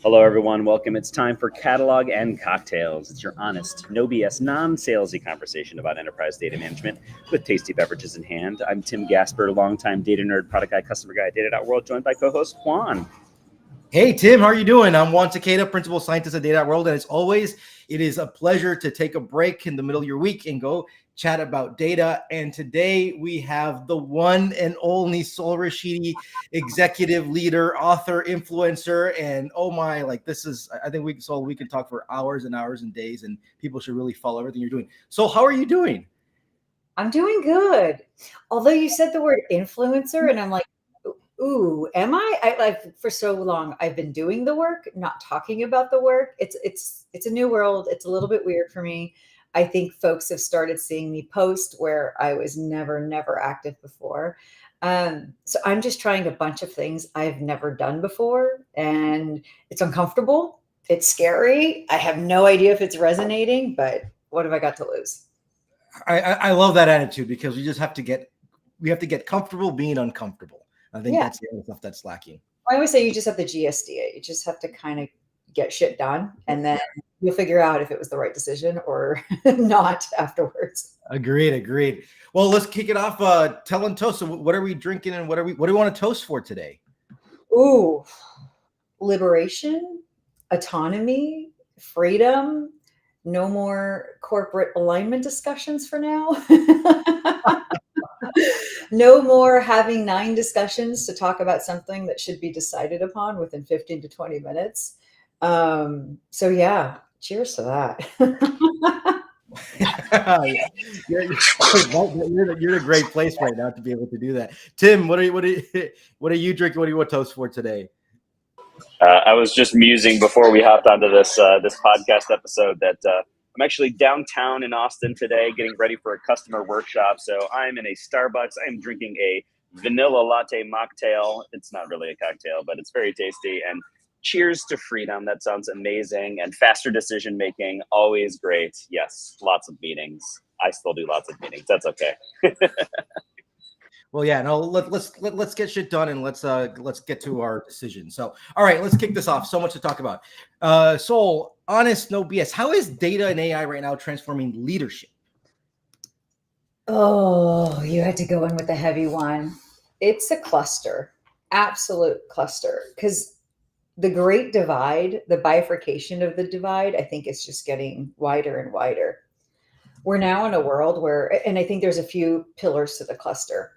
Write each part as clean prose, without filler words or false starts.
Hello, everyone. Welcome. It's time for Catalog and Cocktails. It's your honest, no BS, non salesy conversation about enterprise data management with tasty beverages in hand. I'm Tim Gasper, longtime data nerd, product guy, customer guy at Data.World, joined by co host Juan. Hey, Tim, how are you doing? I'm Juan Takeda, principal scientist at Data.World, and as always, it is a pleasure to take a break in the middle of your week and go chat about data. And today we have the one and only Sol Rashidi, executive leader, author, influencer, and oh my, I think we can talk for hours and hours and days, and people should really follow everything you're doing. So how are you doing? I'm doing good. Although you said the word influencer, and I'm like, ooh, am I? Like for so long I've been doing the work, not talking about the work. It's a new world. It's a little bit weird for me. I think folks have started seeing me post where I was never active before. So I'm just trying a bunch of things I've never done before, and it's uncomfortable. It's scary. I have no idea if it's resonating, but what have I got to lose? I love that attitude because we have to get comfortable being uncomfortable. I think that's the other stuff that's lacking. I always say you just have to GSD it. You just have to kind of get shit done, and then you'll figure out if it was the right decision or not afterwards. Agreed. Well, let's kick it off. Tell and toast. So what are we drinking, and what do we want to toast for today? Ooh, liberation, autonomy, freedom. No more corporate alignment discussions for now. No more having 9 discussions to talk about something that should be decided upon within 15 to 20 minutes. So yeah, cheers to that. You're in a great place right now to be able to do that. Tim, what are you drinking? What do you want to toast for today? I was just musing before we hopped onto this podcast episode that I'm actually downtown in Austin today, getting ready for a customer workshop. So I'm in a Starbucks. I'm drinking a vanilla latte mocktail. It's not really a cocktail, but it's very tasty. And cheers to freedom. That sounds amazing. And faster decision making, always great. Yes, lots of meetings. I still do lots of meetings. That's okay. Well, yeah, no, let's get shit done, and let's get to our decision. So, all right, let's kick this off. So much to talk about. Sol, honest, no BS. How is data and AI right now transforming leadership? Oh, you had to go in with the heavy one. It's a cluster, absolute cluster, because the great divide, the bifurcation of the divide, I think is just getting wider and wider. We're now in a world where, and I think there's a few pillars to the cluster.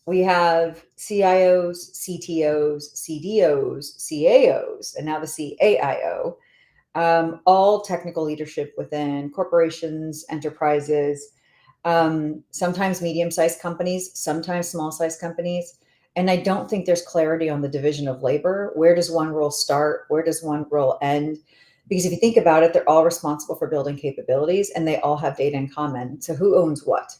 We have CIOs, CTOs, CDOs, CAOs, and now the CAIO, all technical leadership within corporations, enterprises, sometimes medium-sized companies, sometimes small-sized companies. And I don't think there's clarity on the division of labor. Where does one role start? Where does one role end? Because if you think about it, they're all responsible for building capabilities and they all have data in common. So who owns what?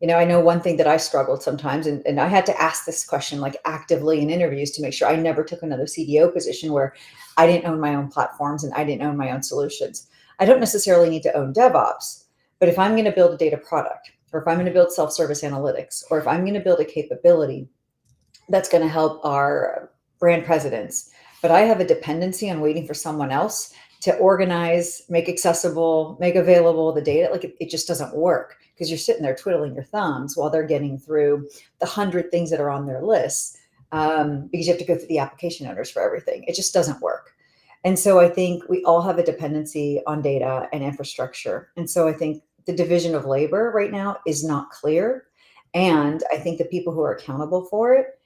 I know one thing that I struggled sometimes, and I had to ask this question like actively in interviews to make sure I never took another CDO position where I didn't own my own platforms and I didn't own my own solutions. I don't necessarily need to own DevOps, but if I'm going to build a data product, or if I'm going to build self-service analytics, or if I'm going to build a capability that's going to help our brand presidents, but I have a dependency on waiting for someone else to organize, make accessible, make available the data, like it just doesn't work because you're sitting there twiddling your thumbs while they're getting through the 100 things that are on their list, because you have to go through the application owners for everything. It just doesn't work. And so I think we all have a dependency on data and infrastructure. And so I think the division of labor right now is not clear. And I think the people who are accountable for it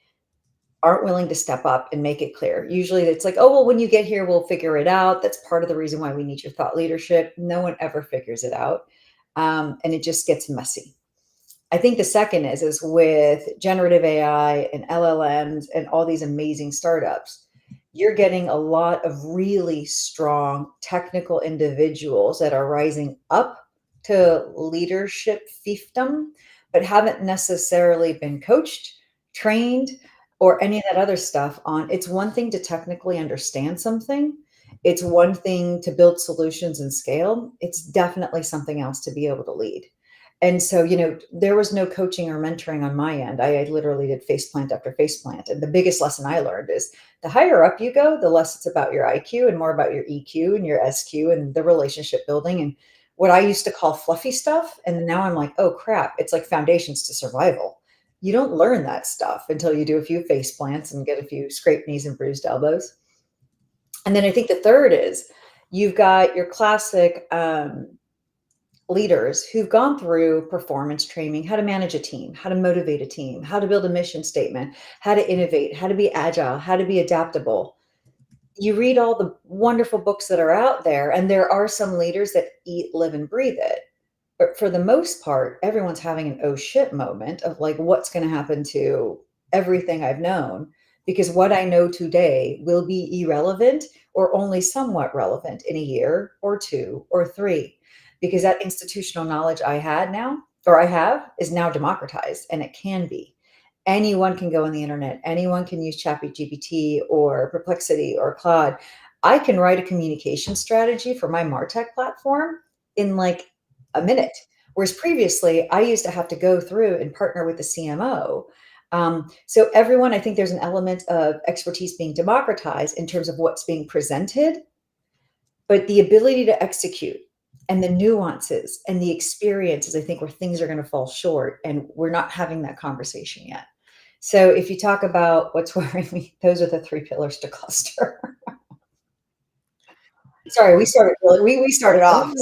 aren't willing to step up and make it clear. Usually it's like, oh, well, when you get here, we'll figure it out. That's part of the reason why we need your thought leadership. No one ever figures it out. And it just gets messy. I think the second is with generative AI and LLMs and all these amazing startups, you're getting a lot of really strong technical individuals that are rising up to leadership fiefdom, but haven't necessarily been coached, trained, or any of that other stuff on. It's one thing to technically understand something. It's one thing to build solutions and scale. It's definitely something else to be able to lead. And so, there was no coaching or mentoring on my end. I literally did faceplant after faceplant. And the biggest lesson I learned is the higher up you go, the less it's about your IQ and more about your EQ and your SQ and the relationship building and what I used to call fluffy stuff. And now I'm like, oh crap, it's like foundations to survival. You don't learn that stuff until you do a few faceplants and get a few scraped knees and bruised elbows. And then I think the third is you've got your classic leaders who've gone through performance training, how to manage a team, how to motivate a team, how to build a mission statement, how to innovate, how to be agile, how to be adaptable. You read all the wonderful books that are out there, and there are some leaders that eat, live, and breathe it. But for the most part, everyone's having an oh shit moment of like, what's going to happen to everything I've known? Because what I know today will be irrelevant or only somewhat relevant in a year or 2 or 3. Because that institutional knowledge I have is now democratized, and it can be. Anyone can go on the internet. Anyone can use ChatGPT or Perplexity or Claude. I can write a communication strategy for my MarTech platform in like a minute. Whereas previously, I used to have to go through and partner with the CMO. So everyone, I think there's an element of expertise being democratized in terms of what's being presented, but the ability to execute and the nuances and the experiences, I think, where things are going to fall short, and we're not having that conversation yet. So if you talk about what's worrying me, those are the 3 pillars to cluster. Sorry, we started off.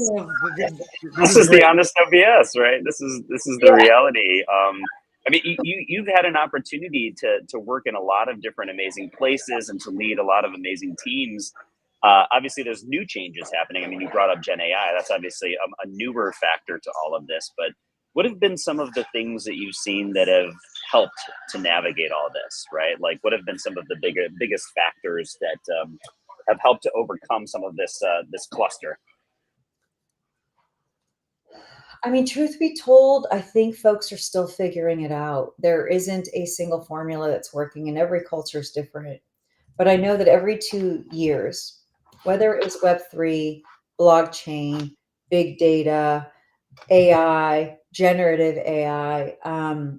This is the honest no BS, right? This is the reality. I mean, you've had an opportunity to work in a lot of different amazing places and to lead a lot of amazing teams. Obviously, there's new changes happening. I mean, you brought up Gen AI. That's obviously a newer factor to all of this. But what have been some of the things that you've seen that have helped to navigate all this, right? Like, what have been some of the biggest factors that have helped to overcome some of this cluster? I mean, truth be told, I think folks are still figuring it out. There isn't a single formula that's working, and every culture is different. But I know that every 2 years, whether it was Web3, blockchain, big data, AI, generative AI,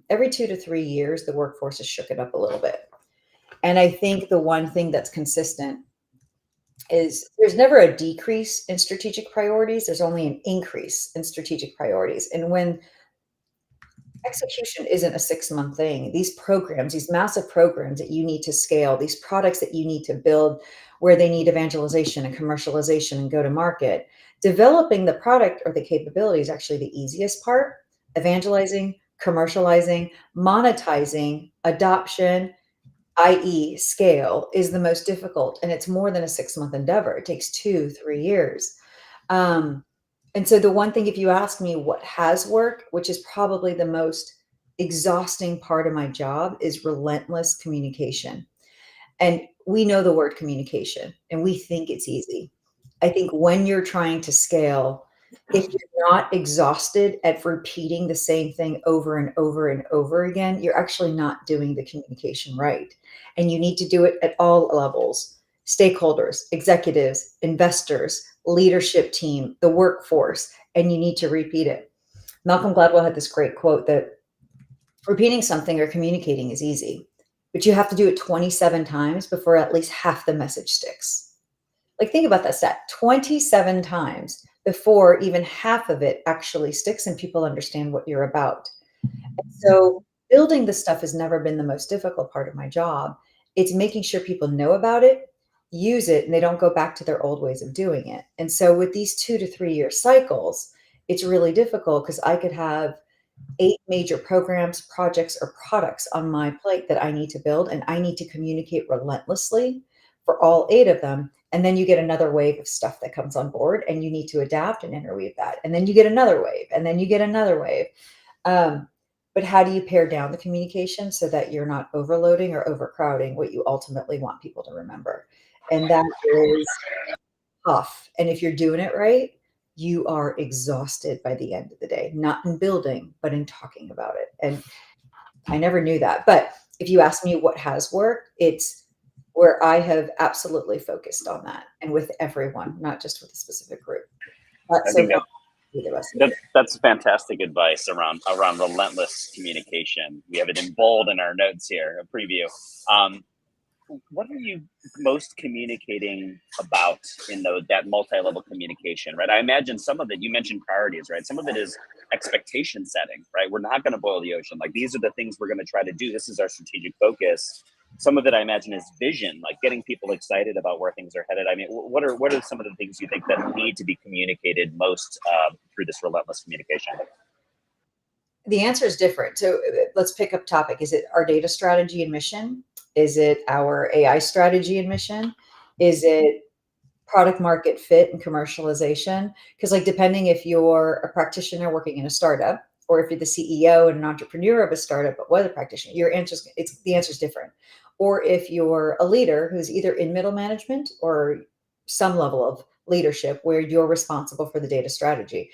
every 2 to 3 years, the workforce has shook it up a little bit. And I think the one thing that's consistent is there's never a decrease in strategic priorities. There's only an increase in strategic priorities. And when execution isn't a 6-month thing, these programs, these massive programs that you need to scale, these products that you need to build where they need evangelization and commercialization and go to market, developing the product or the capability is actually the easiest part. Evangelizing, commercializing, monetizing, adoption, i.e. scale, is the most difficult. And it's more than a 6-month endeavor. It takes 2-3 years. And so the one thing, if you ask me what has worked, which is probably the most exhausting part of my job, is relentless communication. And we know the word communication and we think it's easy. I think when you're trying to scale, if you're not exhausted at repeating the same thing over and over and over again, you're actually not doing the communication right. And you need to do it at all levels: stakeholders, executives, investors, leadership team, the workforce, and you need to repeat it. Malcolm Gladwell had this great quote that repeating something or communicating is easy, but you have to do it 27 times before at least half the message sticks. Like, think about that stat: 27 times before even half of it actually sticks and people understand what you're about. And so building this stuff has never been the most difficult part of my job. It's making sure people know about it, use it, and they don't go back to their old ways of doing it. And so with these 2 to 3 year cycles, it's really difficult because I could have 8 major programs, projects, or products on my plate that I need to build, and I need to communicate relentlessly for all 8 of them. And then you get another wave of stuff that comes on board, and you need to adapt and interweave that. And then you get another wave, and then you get another wave. But how do you pare down the communication so that you're not overloading or overcrowding what you ultimately want people to remember? And that is tough. And if you're doing it right, you are exhausted by the end of the day, not in building, but in talking about it. And I never knew that. But if you ask me what has worked, it's where I have absolutely focused on that, and with everyone, not just with a specific group. I think do the rest of it. That's fantastic advice around relentless communication. We have it in bold in our notes here, a preview. What are you most communicating about in that multi-level communication, right? I imagine some of it, you mentioned priorities, right? Some of it is expectation setting, right? We're not going to boil the ocean. Like, these are the things we're going to try to do. This is our strategic focus. Some of it, I imagine, is vision, like getting people excited about where things are headed. I mean, what are some of the things you think that need to be communicated most through this relentless communication? The answer is different. So let's pick up topic. Is it our data strategy and mission? Is it our AI strategy and mission? Is it product market fit and commercialization? Because, like, depending if you're a practitioner working in a startup, or if you're the CEO and an entrepreneur of a startup but was a practitioner, the answer is different. Or if you're a leader who's either in middle management or some level of leadership where you're responsible for the data strategy,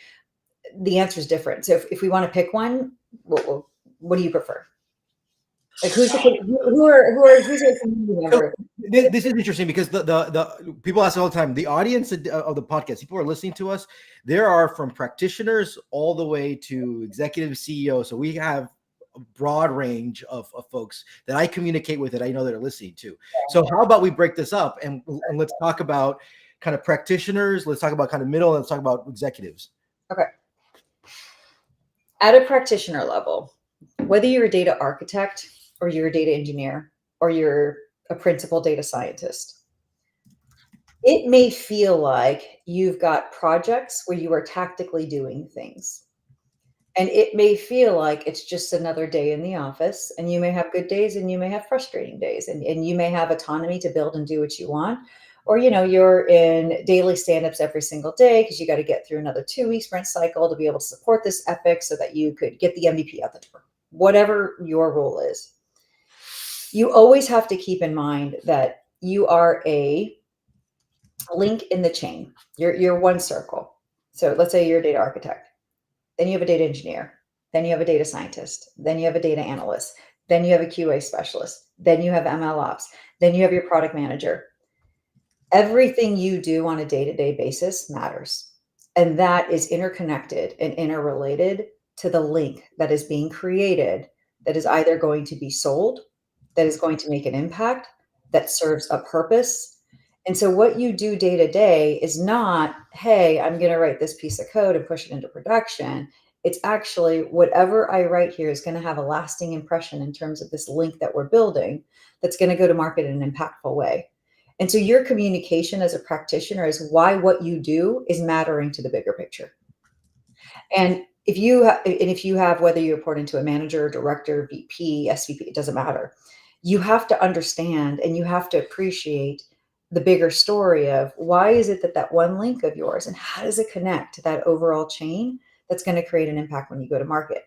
the answer is different. So if we want to pick one, what do you prefer? Like, who's your community member? This is interesting because the people ask all the time, the audience of the podcast, people are listening to us, there are from practitioners all the way to executive CEOs. So we have a broad range of folks that I communicate with that I know that are listening to. So how about we break this up and let's talk about kind of practitioners, let's talk about kind of middle, and let's talk about executives. Okay. At a practitioner level, whether you're a data architect or you're a data engineer or you're a principal data scientist, it may feel like you've got projects where you are tactically doing things. And it may feel like it's just another day in the office, and you may have good days and you may have frustrating days, and you may have autonomy to build and do what you want. Or, you're in daily stand-ups every single day because you got to get through another 2-week sprint cycle to be able to support this epic so that you could get the MVP out the door. Whatever your role is, you always have to keep in mind that you are a link in the chain. You're one circle. So let's say you're a data architect. Then you have a data engineer. Then you have a data scientist. Then you have a data analyst. Then you have a QA specialist. Then you have ML ops. Then you have your product manager. Everything you do on a day-to-day basis matters. And that is interconnected and interrelated to the link that is being created, that is either going to be sold, that is going to make an impact, that serves a purpose. And so what you do day to day is not, hey, I'm going to write this piece of code and push it into production. It's actually, whatever I write here is going to have a lasting impression in terms of this link that we're building that's going to go to market in an impactful way. And so your communication as a practitioner is why what you do is mattering to the bigger picture. And if you have, whether you report into a manager, director, VP, SVP, it doesn't matter. You have to understand and you have to appreciate the bigger story of why is it that one link of yours and how does it connect to that overall chain that's going to create an impact when you go to market.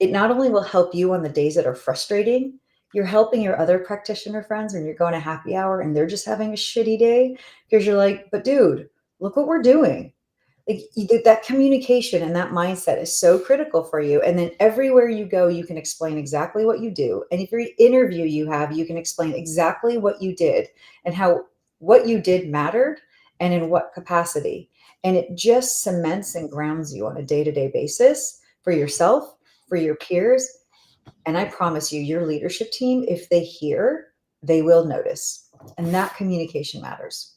It not only will help you on the days that are frustrating, you're helping your other practitioner friends when you're going to happy hour and they're just having a shitty day because you're like, but dude, look what we're doing. Like, that communication and that mindset is so critical for you. And then everywhere you go, you can explain exactly what you do. And every interview you have, you can explain exactly what you did and how what you did mattered and in what capacity. And it just cements and grounds you on a day-to-day basis for yourself, for your peers. And I promise you, your leadership team, if they hear, they will notice. And that communication matters.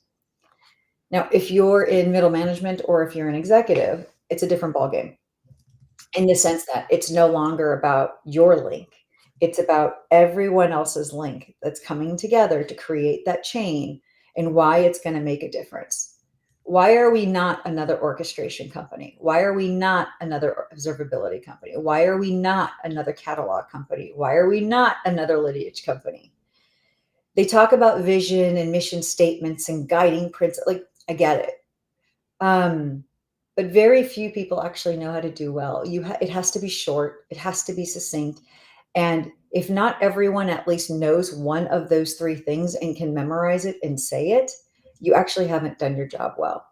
Now, if you're in middle management or if you're an executive, it's a different ballgame in the sense that it's no longer about your link. It's about everyone else's link that's coming together to create that chain and why it's going to make a difference. Why are we not another orchestration company? Why are we not another observability company? Why are we not another catalog company? Why are we not another lineage company? They talk about vision and mission statements and guiding principles. Like, I get it. But very few people actually know how to do well. It has to be short. It has to be succinct. And if not everyone at least knows one of those 3 things and can memorize it and say it, you actually haven't done your job well.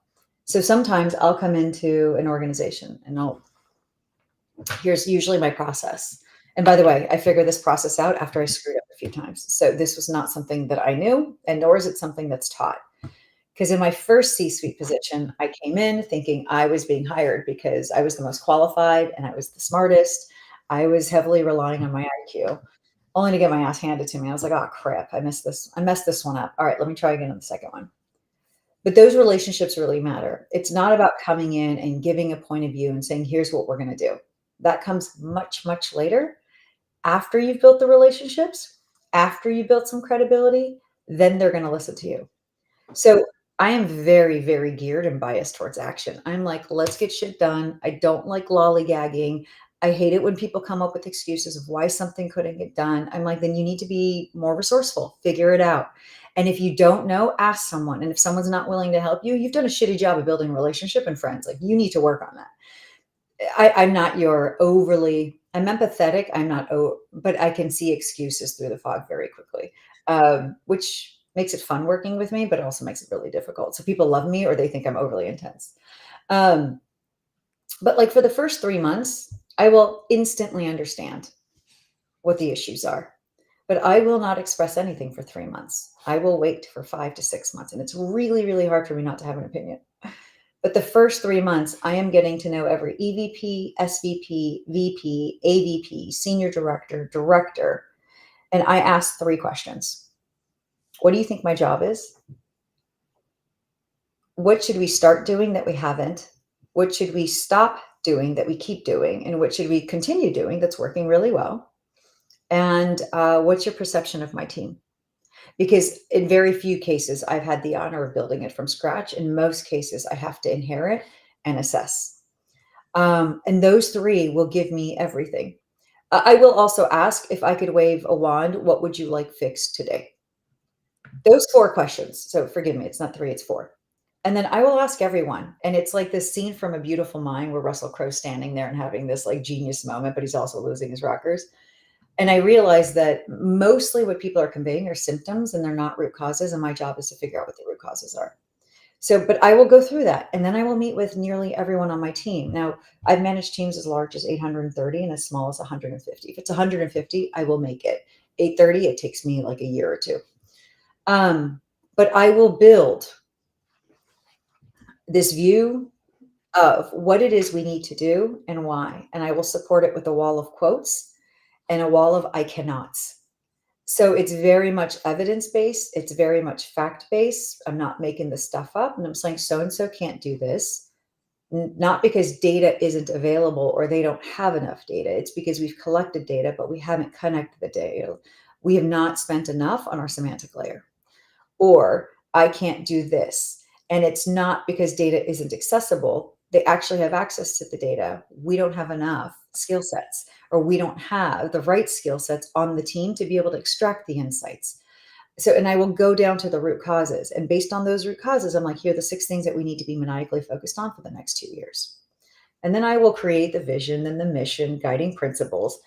So sometimes I'll come into an organization and here's usually my process. And by the way, I figured this process out after I screwed up a few times. So this was not something that I knew, and nor is it something that's taught. Because in my first C-suite position, I came in thinking I was being hired because I was the most qualified and I was the smartest. I was heavily relying on my IQ, only to get my ass handed to me. I was like, oh crap, I missed this. I messed this one up. All right, let me try again on the second one. But those relationships really matter. It's not about coming in and giving a point of view and saying, here's what we're going to do. That comes much, much later. After you've built the relationships, after you built some credibility, then they're going to listen to you. So I am very, very geared and biased towards action. I'm like, let's get shit done. I don't like lollygagging. I hate it when people come up with excuses of why something couldn't get done. I'm like, then you need to be more resourceful, figure it out. And if you don't know, ask someone. And if someone's not willing to help you, you've done a shitty job of building a relationship and friends. Like you need to work on that. I'm not your overly, I'm empathetic. I'm not, but I can see excuses through the fog very quickly, which makes it fun working with me, but it also makes it really difficult. So people love me or they think I'm overly intense. But like for the first 3 months, I will instantly understand what the issues are, but I will not express anything for 3 months. I will wait for 5 to 6 months. And it's really, really hard for me not to have an opinion. But the first 3 months, I am getting to know every EVP, SVP, VP, AVP, senior director, director. And I ask 3 questions. What do you think my job is? What should we start doing that we haven't? What should we stop doing that we keep doing? And what should we continue doing that's working really well? And what's your perception of my team? Because in very few cases, I've had the honor of building it from scratch. In most cases, I have to inherit and assess. And those 3 will give me everything. I will also ask if I could wave a wand, what would you like fixed today? Those 4 questions. So forgive me, it's not 3, it's 4. And then I will ask everyone. And it's like this scene from A Beautiful Mind where Russell Crowe's standing there and having this like genius moment, but he's also losing his rockers. And I realized that mostly what people are conveying are symptoms and they're not root causes. And my job is to figure out what the root causes are. So, but I will go through that. And then I will meet with nearly everyone on my team. Now, I've managed teams as large as 830 and as small as 150. If it's 150, I will make it. 830, it takes me like a year or 2. But I will build this view of what it is we need to do and why. And I will support it with a wall of quotes and a wall of I cannots. So it's very much evidence-based. It's very much fact-based. I'm not making this stuff up. And I'm saying so-and-so can't do this. Not because data isn't available or they don't have enough data. It's because we've collected data, but we haven't connected the data. We have not spent enough on our semantic layer. Or I can't do this. And it's not because data isn't accessible. They actually have access to the data. We don't have enough skill sets, or we don't have the right skill sets on the team to be able to extract the insights. So, and I will go down to the root causes. And based on those root causes, I'm like, here are the 6 things that we need to be maniacally focused on for the next 2 years. And then I will create the vision and the mission, guiding principles.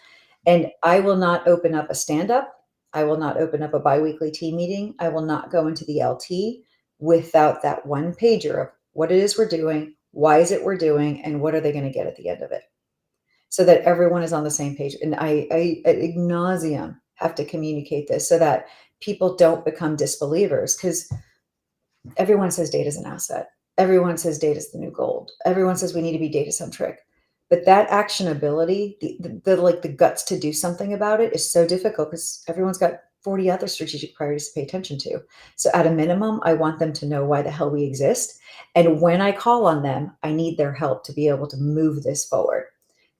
And I will not open up a stand-up. I will not open up a biweekly team meeting. I will not go into the LT without that one pager of what it is we're doing, why is it we're doing, and what are they going to get at the end of it, so that everyone is on the same page. And I ad nauseum have to communicate this so that people don't become disbelievers, because everyone says data is an asset. Everyone says data is the new gold. Everyone says we need to be data centric. But that actionability, the guts to do something about it is so difficult because everyone's got 40 other strategic priorities to pay attention to. So at a minimum, I want them to know why the hell we exist. And when I call on them, I need their help to be able to move this forward.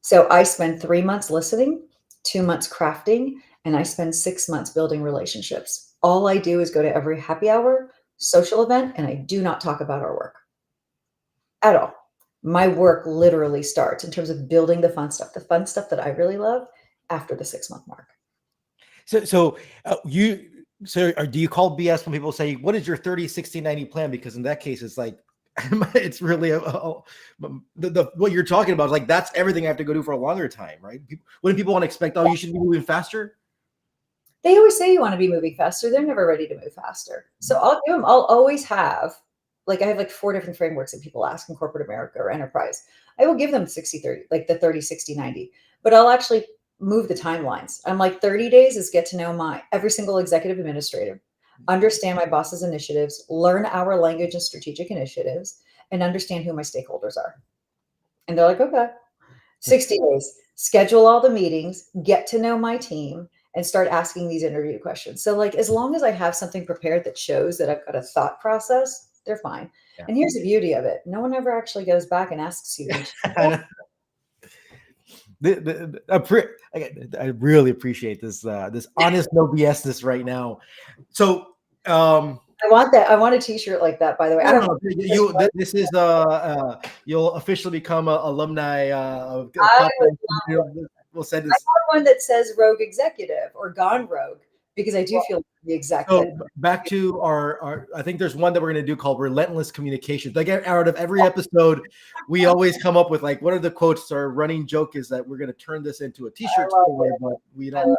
So I spend 3 months listening, 2 months crafting, and I spend 6 months building relationships. All I do is go to every happy hour, social event, and I do not talk about our work at all. My work literally starts in terms of building the fun stuff that I really love after the 6-month mark. So do you call BS when people say, what is your 30, 60, 90 plan? Because in that case, it's like, it's really what you're talking about is like, that's everything I have to go do for a longer time, right? When people want to expect, oh, you should be moving faster. They always say you want to be moving faster. They're never ready to move faster. So I'll give them, I'll always have, like, I have like 4 different frameworks that people ask in corporate America or enterprise. I will give them 60-30, like the 30, 60, 90, but I'll actually move the timelines. I'm like, 30 days is get to know every single executive administrator. understand my boss's initiatives, learn our language and strategic initiatives, and understand who my stakeholders are. And they're like, okay, 60 days, schedule all the meetings, get to know my team, and start asking these interview questions. So like, as long as I have something prepared that shows that I've got a thought process, they're fine. Yeah. And here's the beauty of it. No one ever actually goes back and asks you these. I really appreciate this this honest no BS right now. So I want that. I want a T-shirt like that. By the way, I don't know. This is you'll officially become an alumni of. We'll send this. I have one that says "Rogue Executive" or "Gone Rogue" because I do feel like the executive. So back to our, I think there's one that we're going to do called relentless communication. Like out of every episode, we always come up with like, what are the quotes? Our running joke is that we're going to turn this into a T-shirt, but we don't.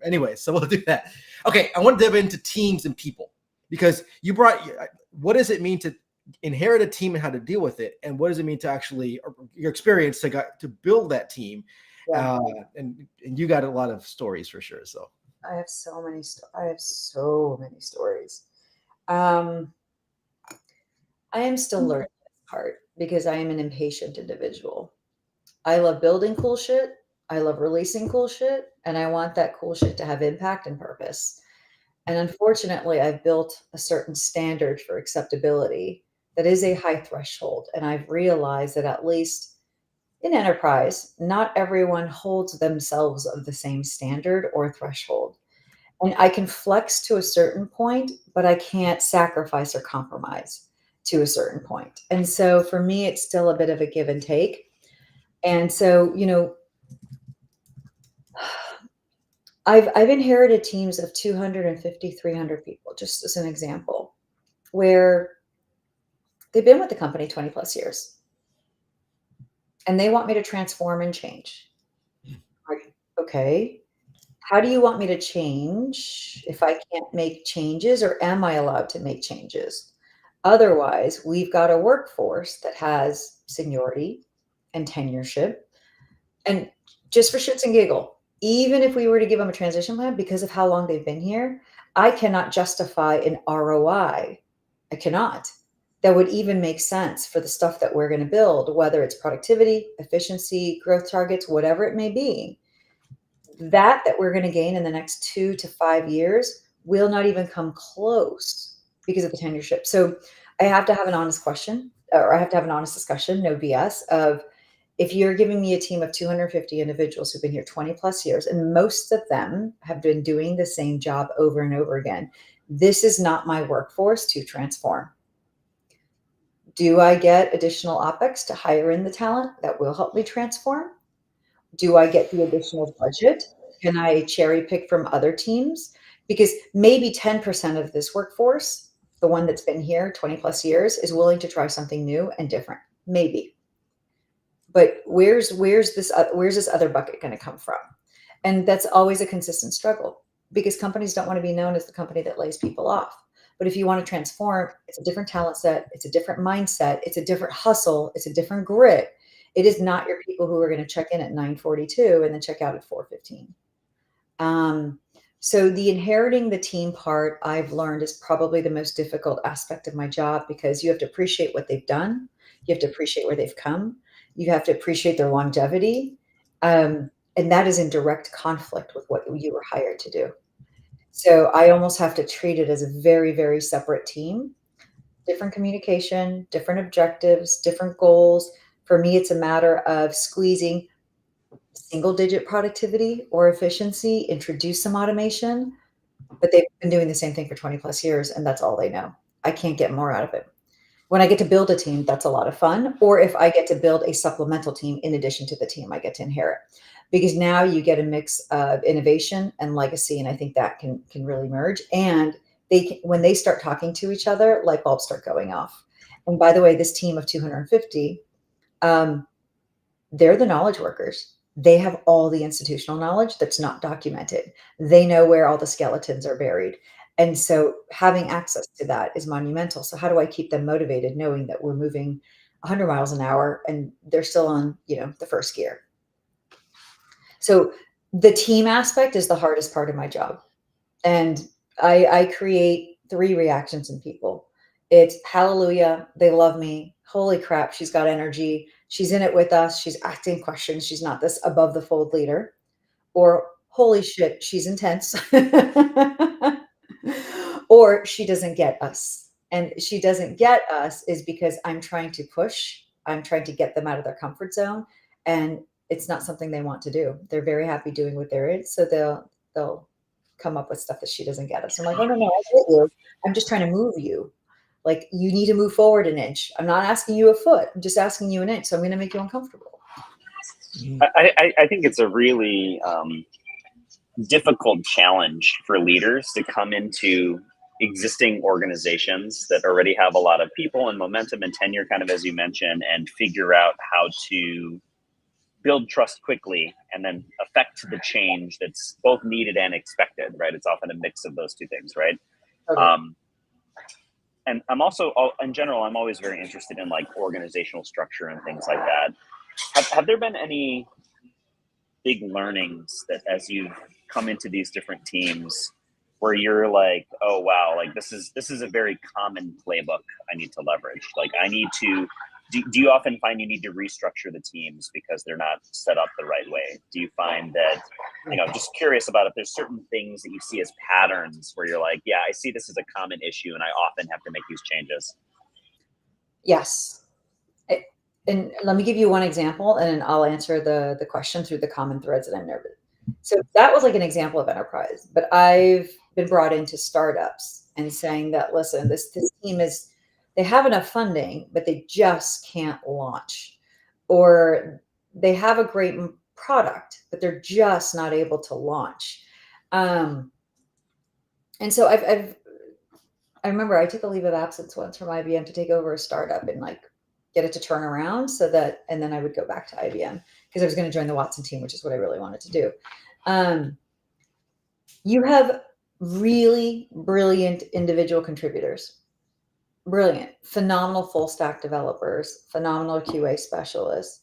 Anyway, so we'll do that. Okay, I want to dive into teams and people because you brought. What does it mean to inherit a team and how to deal with it, and what does it mean to actually your experience to build that team? Yeah. And you got a lot of stories for sure. So. I have so many stories. I am still learning this part because I am an impatient individual. I love building cool shit. I love releasing cool shit. And I want that cool shit to have impact and purpose. And unfortunately, I've built a certain standard for acceptability that is a high threshold. And I've realized that at least in enterprise, not everyone holds themselves of the same standard or threshold. And I can flex to a certain point, but I can't sacrifice or compromise to a certain point. And so for me, it's still a bit of a give and take. And so, I've inherited teams of 250, 300 people, just as an example, where they've been with the company 20 plus years. And they want me to transform and change. Like, okay, how do you want me to change if I can't make changes, or am I allowed to make changes? Otherwise, we've got a workforce that has seniority and tenureship. And just for shits and giggle, even if we were to give them a transition plan because of how long they've been here, I cannot justify an ROI. I cannot. That would even make sense for the stuff that we're going to build, whether it's productivity, efficiency, growth targets, whatever it may be. That we're going to gain in the next 2 to 5 years will not even come close because of the tenureship. So I have to have an honest question, or I have to have an honest discussion, no BS, of if you're giving me a team of 250 individuals who've been here 20 plus years, and most of them have been doing the same job over and over again, this is not my workforce to transform. Do I get additional OpEx to hire in the talent that will help me transform? Do I get the additional budget? Can I cherry pick from other teams? Because maybe 10% of this workforce, the one that's been here 20 plus years, is willing to try something new and different. Maybe. But where's this other bucket going to come from? And that's always a consistent struggle because companies don't want to be known as the company that lays people off. But if you want to transform, it's a different talent set, it's a different mindset, it's a different hustle, it's a different grit. It is not your people who are going to check in at 9:42 and then check out at 4:15. So the inheriting the team part, I've learned, is probably the most difficult aspect of my job because you have to appreciate what they've done. You have to appreciate where they've come. You have to appreciate their longevity. And that is in direct conflict with what you were hired to do. So I almost have to treat it as a very, very separate team. Different communication, different objectives, different goals. For me, it's a matter of squeezing single-digit productivity or efficiency, introduce some automation, but they've been doing the same thing for 20 plus years, and that's all they know. I can't get more out of it. When I get to build a team, that's a lot of fun. Or if I get to build a supplemental team in addition to the team I get to inherit, because now you get a mix of innovation and legacy, and I think that can really merge. And when they start talking to each other, light bulbs start going off. And by the way, this team of 250, they're the knowledge workers. They have all the institutional knowledge that's not documented. They know where all the skeletons are buried. And so having access to that is monumental. So how do I keep them motivated knowing that we're moving 100 miles an hour and they're still on, the first gear? So the team aspect is the hardest part of my job. And I create three reactions in people. It's hallelujah, they love me. Holy crap, she's got energy. She's in it with us. She's asking questions. She's not this above the fold leader. Or holy shit, she's intense. Or she doesn't get us. And she doesn't get us is because I'm trying to push. I'm trying to get them out of their comfort zone. And it's not something they want to do. They're very happy doing what they're in. So they'll come up with stuff that she doesn't get us. I'm like, oh no, I get you. I'm just trying to move you. Like you need to move forward an inch. I'm not asking you a foot. I'm just asking you an inch. So I'm going to make you uncomfortable. I think it's a really difficult challenge for leaders to come into existing organizations that already have a lot of people and momentum and tenure, kind of as you mentioned, and figure out how to build trust quickly and then affect the change that's both needed and expected, right? It's often a mix of those two things, right? Okay. And I'm also, in general, I'm always very interested in like organizational structure and things like that. Have there been any big learnings that as you've come into these different teams where you're like, oh wow, like this is a very common playbook I need to leverage? Like I need to do you often find you need to restructure the teams because they're not set up the right way? Do you find that, just curious about if there's certain things that you see as patterns where you're like, yeah, I see this as a common issue and I often have to make these changes? Yes. And let me give you one example, and I'll answer the question through the common threads that I noted. So that was like an example of enterprise, but I've been brought into startups and saying that, listen, this team they have enough funding, but they just can't launch, or they have a great product, but they're just not able to launch. And so I remember I took a leave of absence once from IBM to take over a startup and like get it to turn around and then I would go back to IBM because I was going to join the Watson team, which is what I really wanted to do. You have really brilliant individual contributors, brilliant, phenomenal full stack developers, phenomenal QA specialists.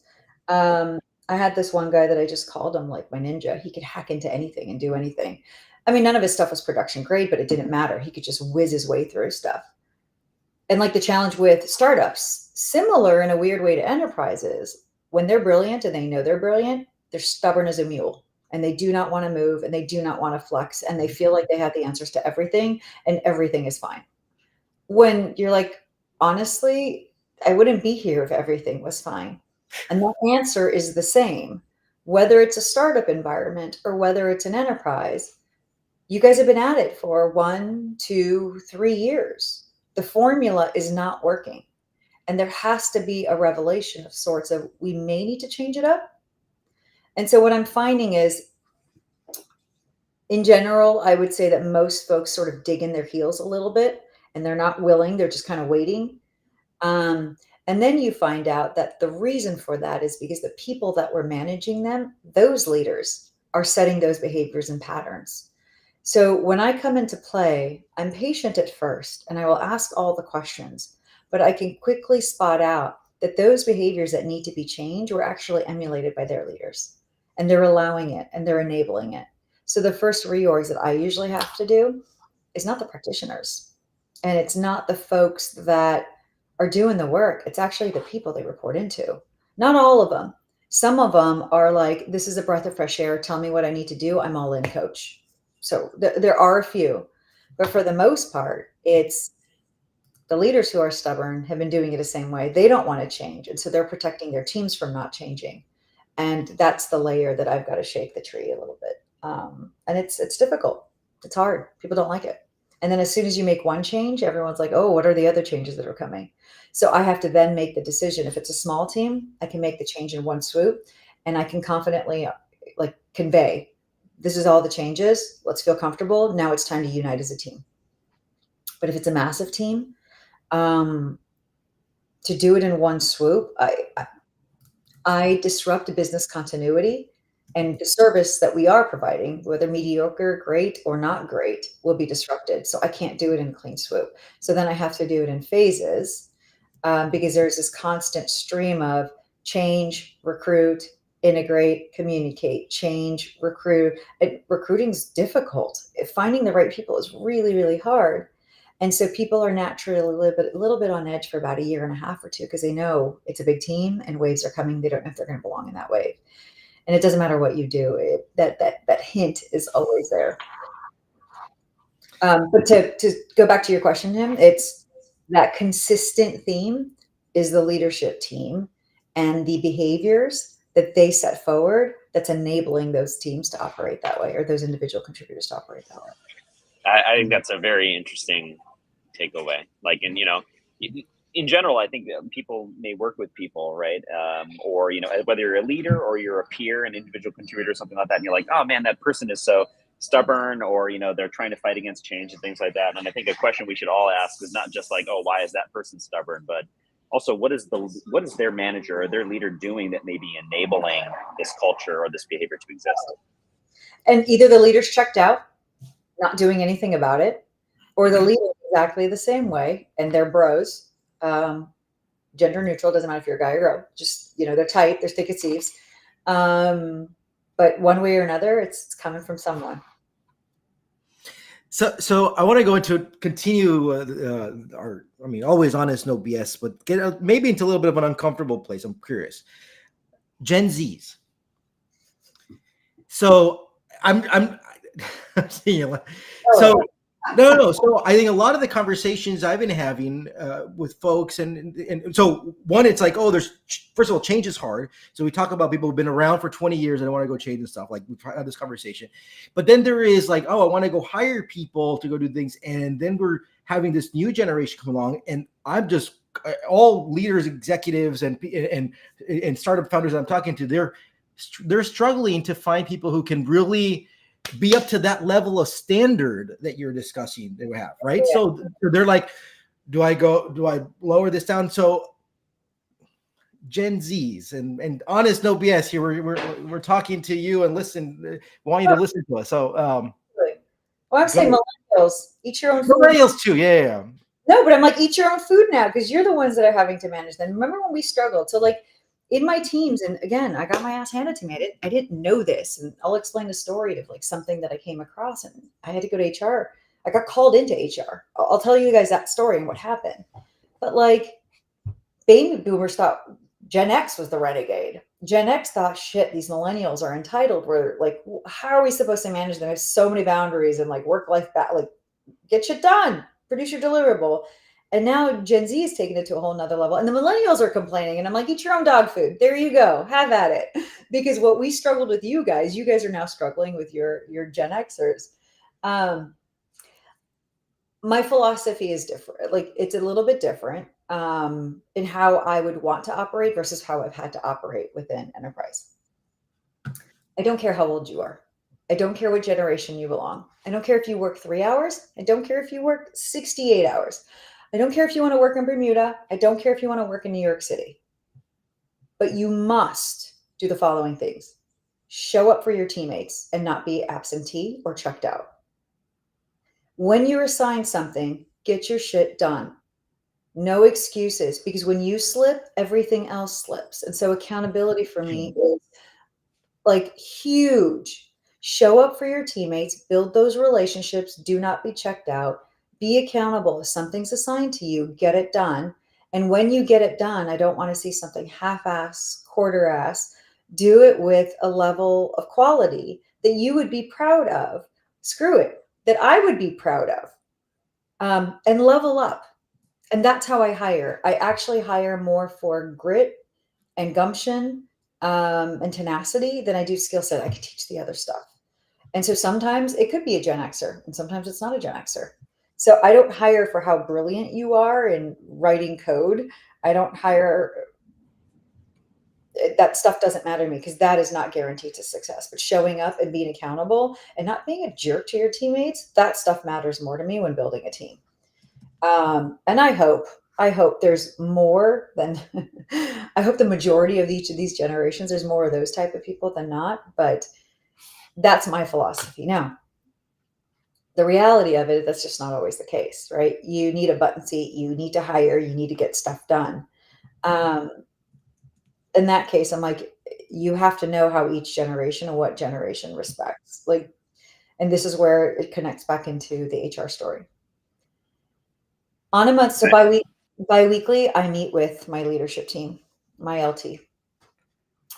I had this one guy that I just called him like my ninja. He could hack into anything and do anything. I mean, none of his stuff was production grade, but it didn't matter. He could just whiz his way through stuff. And like the challenge with startups, similar in a weird way to enterprises, when they're brilliant and they know they're brilliant, they're stubborn as a mule and they do not want to move and they do not want to flex and they feel like they have the answers to everything and everything is fine. When you're like, honestly, I wouldn't be here if everything was fine. And that answer is the same, whether it's a startup environment or whether it's an enterprise. You guys have been at it for 1, 2, 3 years. The formula is not working. And there has to be a revelation of sorts of, we may need to change it up. And so what I'm finding is, in general, I would say that most folks sort of dig in their heels a little bit and they're not willing, they're just kind of waiting. And then you find out that the reason for that is because the people that were managing them, those leaders, are setting those behaviors and patterns. So when I come into play, I'm patient at first and I will ask all the questions, but I can quickly spot out that those behaviors that need to be changed were actually emulated by their leaders and they're allowing it and they're enabling it. So the first reorgs that I usually have to do is not the practitioners and it's not the folks that are doing the work. It's actually the people they report into. Not all of them. Some of them are like, this is a breath of fresh air. Tell me what I need to do. I'm all in, coach. So there are a few, but for the most part, it's the leaders who are stubborn have been doing it the same way. They don't want to change. And so they're protecting their teams from not changing. And that's the layer that I've got to shake the tree a little bit. And it's difficult. It's hard. People don't like it. And then as soon as you make one change, everyone's like, oh, what are the other changes that are coming? So I have to then make the decision. If it's a small team, I can make the change in one swoop and I can confidently like convey, this is all the changes. Let's feel comfortable. Now it's time to unite as a team. But if it's a massive team, to do it in one swoop, I disrupt business continuity and the service that we are providing, whether mediocre, great, or not great, will be disrupted. So I can't do it in a clean swoop. So then I have to do it in phases because there's this constant stream of change, recruit, integrate, communicate, change, recruit. Recruiting is difficult. Finding the right people is really, really hard. And so people are naturally a little bit on edge for about a year and a half or two because they know it's a big team and waves are coming. They don't know if they're going to belong in that wave. And it doesn't matter what you do. That hint is always there. But to go back to your question, Tim, it's that consistent theme is the leadership team and the behaviors that they set forward that's enabling those teams to operate that way, or those individual contributors to operate that way. I think that's a very interesting takeaway. Like, and in general, I think that people may work with people, right? Or whether you're a leader or you're a peer, an individual contributor, or something like that, and you're like, oh man, that person is so stubborn, or they're trying to fight against change and things like that. And I think a question we should all ask is not just like, oh, why is that person stubborn, but also what is their manager or their leader doing that may be enabling this culture or this behavior to exist? And either the leader's checked out, not doing anything about it, or the leader exactly the same way, and they're bros, gender neutral, doesn't matter if you're a guy or girl, just they're tight, they're thick as thieves, but one way or another it's coming from someone. So I want to go into continue always honest, no BS, but get maybe into a little bit of an uncomfortable place. I'm curious, Gen Zs. So I'm seeing you. So no. So I think a lot of the conversations I've been having with folks, and so one, it's like, first of all, change is hard. So we talk about people who've been around for 20 years and I want to go change and stuff. Like we've had this conversation, but then there is like, I want to go hire people to go do things, and then we're having this new generation come along, and I'm just all leaders, executives, and startup founders I'm talking to, they're struggling to find people who can really be up to that level of standard that you're discussing they have, right? Yeah. So they're like, do I lower this down? So Gen Zs and honest, no BS here. We're talking to you and want you to listen to us. So I'm saying millennials, eat your own food. Millennials too, yeah. No, but I'm like, eat your own food now, because you're the ones that are having to manage them. Remember when we struggled? So like in my teams, and again, I got my ass handed to me. I didn't know this, and I'll explain the story of like something that I came across, and I had to go to HR. I got called into HR. I'll tell you guys that story and what happened. But like, baby boomers thought Gen X was the renegade. Gen X thought, shit, these millennials are entitled. We're like, how are we supposed to manage them? There's so many boundaries and like work-life like get shit done, produce your deliverable. And now Gen Z is taking it to a whole nother level. And the millennials are complaining. And I'm like, eat your own dog food. There you go. Have at it. Because what we struggled with you guys are now struggling with your Gen Xers. My philosophy is different. Like it's a little bit different in how I would want to operate versus how I've had to operate within enterprise. I don't care how old you are. I don't care what generation you belong. I don't care if you work 3 hours. I don't care if you work 68 hours. I don't care if you want to work in Bermuda. I don't care if you want to work in New York City. But you must do the following things. Show up for your teammates and not be absentee or checked out. When you're assigned something, get your shit done. No excuses, because when you slip, everything else slips. And so accountability for me is like huge. Show up for your teammates, build those relationships, do not be checked out. Be accountable. If something's assigned to you, get it done. And when you get it done, I don't want to see something half-ass, quarter-ass. Do it with a level of quality that you would be proud of. Screw it, that I would be proud of. And level up. And that's how I hire. I actually hire more for grit and gumption and tenacity than I do skill set. I can teach the other stuff. And so sometimes it could be a Gen Xer and sometimes it's not a Gen Xer. So I don't hire for how brilliant you are in writing code. I don't hire, that stuff doesn't matter to me because that is not guaranteed to success. But showing up and being accountable and not being a jerk to your teammates, that stuff matters more to me when building a team. And I hope there's more than, I hope the majority of each of these generations, there's more of those type of people than not, but that's my philosophy. Now, the reality of it, that's just not always the case, right? You need a button seat, you need to hire, you need to get stuff done. In that case, I'm like, you have to know how each generation and what generation respects. Like, and this is where it connects back into the HR story. On a month, so bi-weekly, I meet with my leadership team, my LT.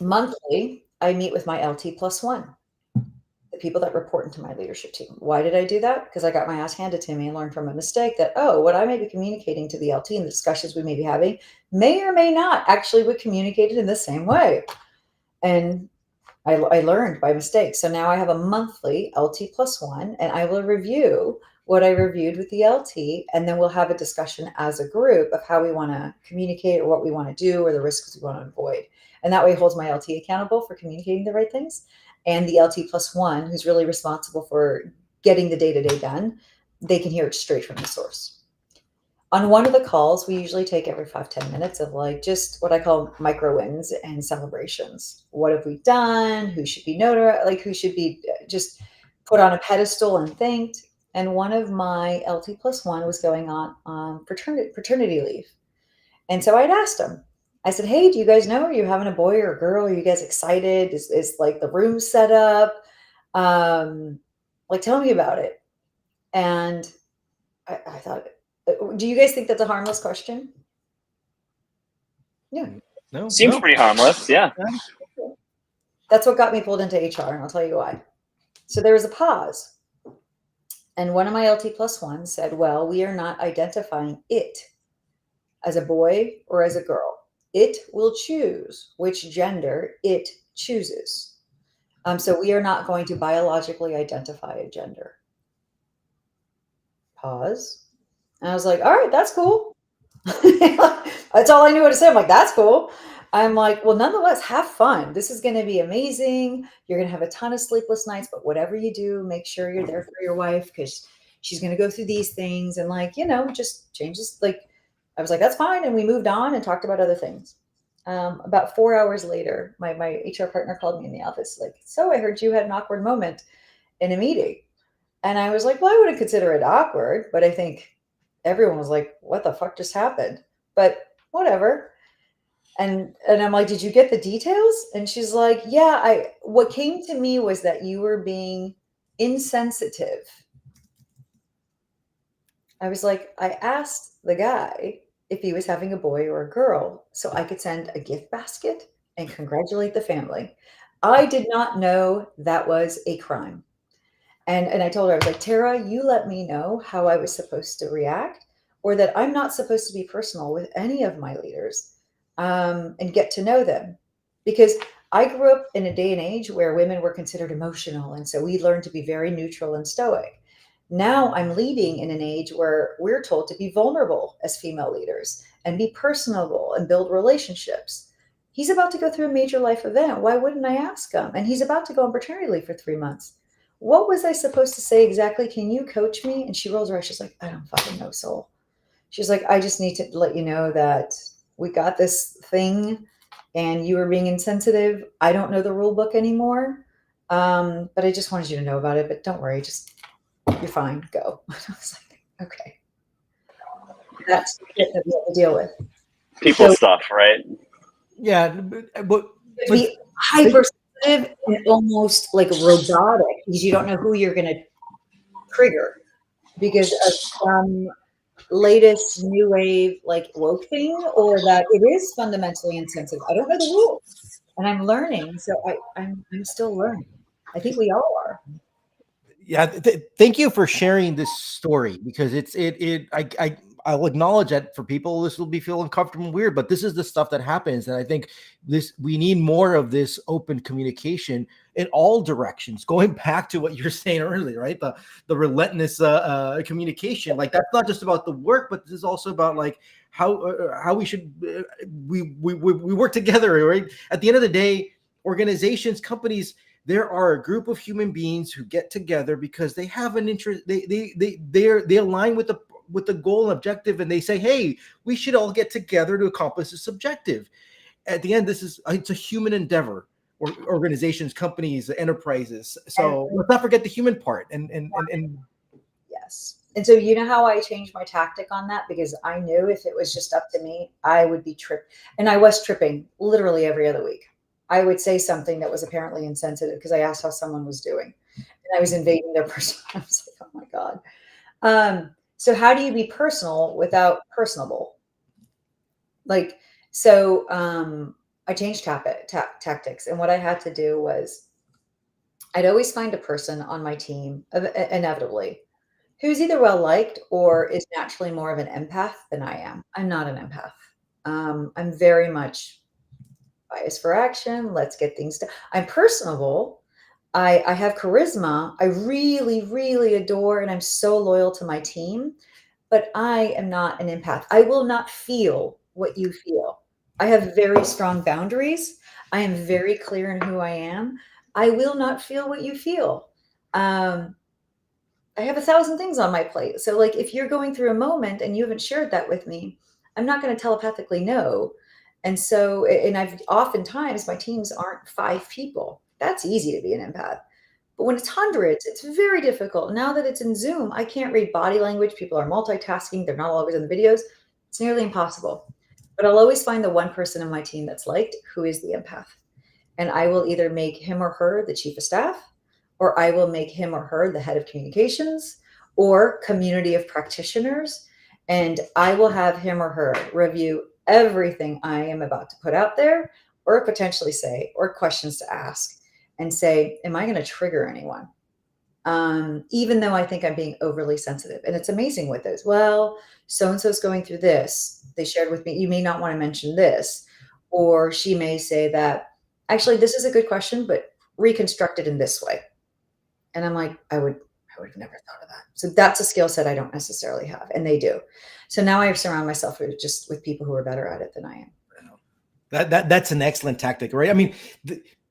Monthly, I meet with my LT plus one, the people that report into my leadership team. Why did I do that? Because I got my ass handed to me and learned from a mistake that, oh, what I may be communicating to the LT and the discussions we may be having may or may not actually be communicated in the same way. And I learned by mistake. So now I have a monthly LT plus one, and I will review what I reviewed with the LT, and then we'll have a discussion as a group of how we want to communicate or what we want to do or the risks we want to avoid. And that way it holds my LT accountable for communicating the right things. And the LT plus one, who's really responsible for getting the day-to-day done, they can hear it straight from the source. On one of the calls, we usually take every 5-10 minutes of like just what I call micro wins and celebrations. What have we done? Who should be notarized? Like who should be just put on a pedestal and thanked? And one of my LT plus one was going on paternity leave. And so I'd asked him, I said, hey, do you guys know, are you having a boy or a girl? Are you guys excited? Is like the room set up? Like, tell me about it. And I thought, do you guys think that's a harmless question? Yeah. No, Seems pretty harmless. Yeah. That's what got me pulled into HR, and I'll tell you why. So there was a pause. And one of my LT plus ones said, well, we are not identifying it as a boy or as a girl. It will choose which gender it chooses. So we are not going to biologically identify a gender. Pause. And I was like, all right, that's cool. That's all I knew what to say. I'm like, that's cool. I'm like, well, nonetheless, have fun. This is going to be amazing. You're going to have a ton of sleepless nights, but whatever you do, make sure you're there for your wife because she's going to go through these things and like, just changes. Like, I was like, that's fine. And we moved on and talked about other things. About 4 hours later, my HR partner called me in the office. Like, so I heard you had an awkward moment in a meeting. And I was like, well, I wouldn't consider it awkward, but I think everyone was like, what the fuck just happened? But whatever. And I'm like, did you get the details? And she's like, yeah, what came to me was that you were being insensitive. I was like, I asked the guy if he was having a boy or a girl so I could send a gift basket and congratulate the family. I did not know that was a crime. And I told her, I was like, Tara, you let me know how I was supposed to react or that I'm not supposed to be personal with any of my leaders and get to know them. Because I grew up in a day and age where women were considered emotional. And so we learned to be very neutral and stoic. Now I'm leading in an age where we're told to be vulnerable as female leaders and be personable and build relationships. He's about to go through a major life event. Why wouldn't I ask him? And he's about to go on paternity leave for 3 months. What was I supposed to say exactly? Can you coach me? And she rolls her eyes. She's like, I don't fucking know, Sol. She's like, I just need to let you know that we got this thing and you were being insensitive. I don't know the rule book anymore. But I just wanted you to know about it. But don't worry, you're fine. Go. I was like, okay. That's it that we have to deal with. People stuff, right? Yeah, but to be hypersensitive and almost like robotic because you don't know who you're going to trigger because of some latest new wave like woke thing or that it is fundamentally insensitive. I don't know the rules and I'm learning. So I'm still learning. I think we all are. Yeah, thank you for sharing this story because I'll acknowledge that for people this will be feel uncomfortable and weird, but this is the stuff that happens, and I think we need more of this open communication in all directions. Going back to what you're saying earlier, right? The relentless communication, like that's not just about the work, but this is also about like how we should we work together, right? At the end of the day, organizations, companies. There are a group of human beings who get together because they have an interest. They align with the goal and objective, and they say, "Hey, we should all get together to accomplish this objective." At the end, it's a human endeavor. Or organizations, companies, enterprises. So let's not forget the human part. And yes. And so you know how I changed my tactic on that because I knew if it was just up to me, I would be tripped, and I was tripping literally every other week. I would say something that was apparently insensitive because I asked how someone was doing and I was invading their personal. I was like, oh my God. So how do you be personal without personable? Like, so I changed tactics. And what I had to do was I'd always find a person on my team, inevitably, who's either well liked or is naturally more of an empath than I am. I'm not an empath. I'm very much bias for action. Let's get things done. I'm personable. I have charisma. I really, really adore and I'm so loyal to my team, but I am not an empath. I will not feel what you feel. I have very strong boundaries. I am very clear in who I am. I will not feel what you feel. I have 1,000 things on my plate. So, like, if you're going through a moment and you haven't shared that with me, I'm not going to telepathically know. And so, and I've oftentimes my teams aren't 5 people. That's easy to be an empath. But when it's hundreds, it's very difficult. Now that it's in Zoom, I can't read body language. People are multitasking. They're not always in the videos. It's nearly impossible. But I'll always find the one person in my team that's liked who is the empath. And I will either make him or her the chief of staff, or I will make him or her the head of communications or community of practitioners. And I will have him or her review everything I am about to put out there or potentially say, or questions to ask and say, am I going to trigger anyone? Even though I think I'm being overly sensitive. And it's amazing with those. Well, so-and-so is going through this. They shared with me, you may not want to mention this. Or she may say that, actually, this is a good question, but reconstruct it in this way. And I'm like, I would have never thought of that. So that's a skill set I don't necessarily have, and they do. So now I surround myself with people who are better at it than I am. That's an excellent tactic, right? I mean,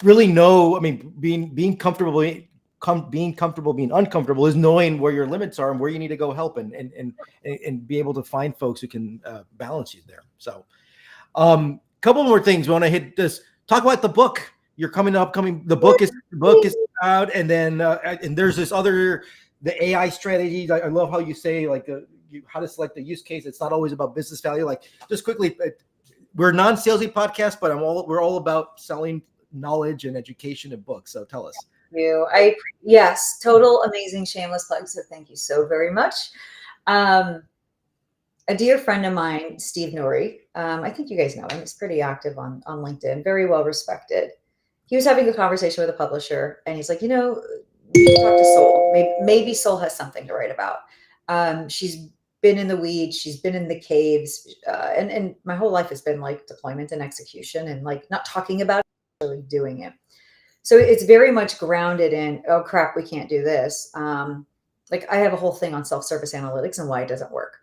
really know. I mean, being comfortable, being uncomfortable is knowing where your limits are and where you need to go help and be able to find folks who can balance you there. So, couple more things. We want to hit this. Talk about the book. You're the book is out, and then and there's this other, the AI strategies. I love how you say, like, how to select the use case. It's not always about business value. Like, just quickly, we're a non-salesy podcast, but we're all about selling knowledge and education and books. So tell us. Yes, total amazing shameless plug. So thank you so very much. A dear friend of mine, Steve Nori, I think you guys know him. He's pretty active on LinkedIn, very well respected. He was having a conversation with a publisher, and he's like, you know, you should talk to Sol. Maybe Sol has something to write about. She's been in the weeds, she's been in the caves, and my whole life has been like deployment and execution, and like not talking about it, really doing it. So it's very much grounded in, oh crap, we can't do this. Like, I have a whole thing on self-service analytics and why it doesn't work.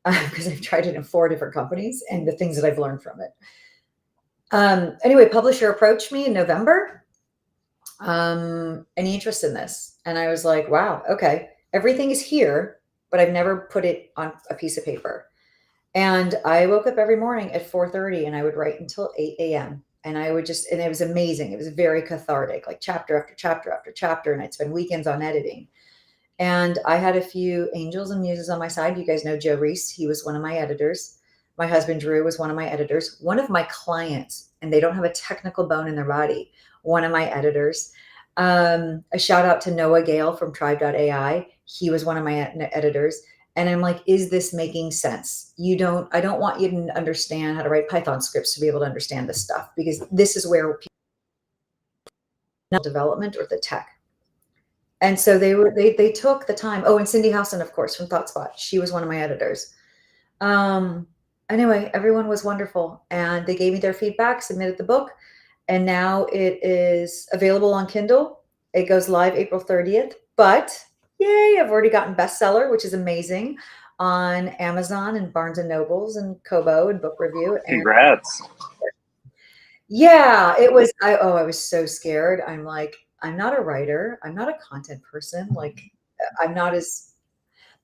Because I've tried it in 4 different companies and the things that I've learned from it. Anyway, publisher approached me in November. Any interest in this? And I was like, wow, okay. Everything is here, but I've never put it on a piece of paper. And I woke up every morning at 4:30 and I would write until 8 a.m. And I would and it was amazing. It was very cathartic, like chapter after chapter after chapter. And I'd spend weekends on editing. And I had a few angels and muses on my side. You guys know Joe Reese. He was one of my editors. My husband, Drew, was one of my editors. One of my clients, and they don't have a technical bone in their body, one of my editors. A shout out to Noah Gale from Tribe.ai. He was one of my editors. And I'm like, is this making sense? I don't want you to understand how to write Python scripts to be able to understand this stuff, because this is where people development or the tech. And so they took the time. Oh, and Cindy Housen, of course, from ThoughtSpot. She was one of my editors. Anyway, everyone was wonderful. And they gave me their feedback, submitted the book. And now it is available on Kindle. It goes live April 30th. But yay, I've already gotten bestseller, which is amazing, on Amazon and Barnes and Nobles and Kobo and Book Review. Congrats. Yeah, it was. I was so scared. I'm like, I'm not a writer. I'm not a content person. Like, I'm not as,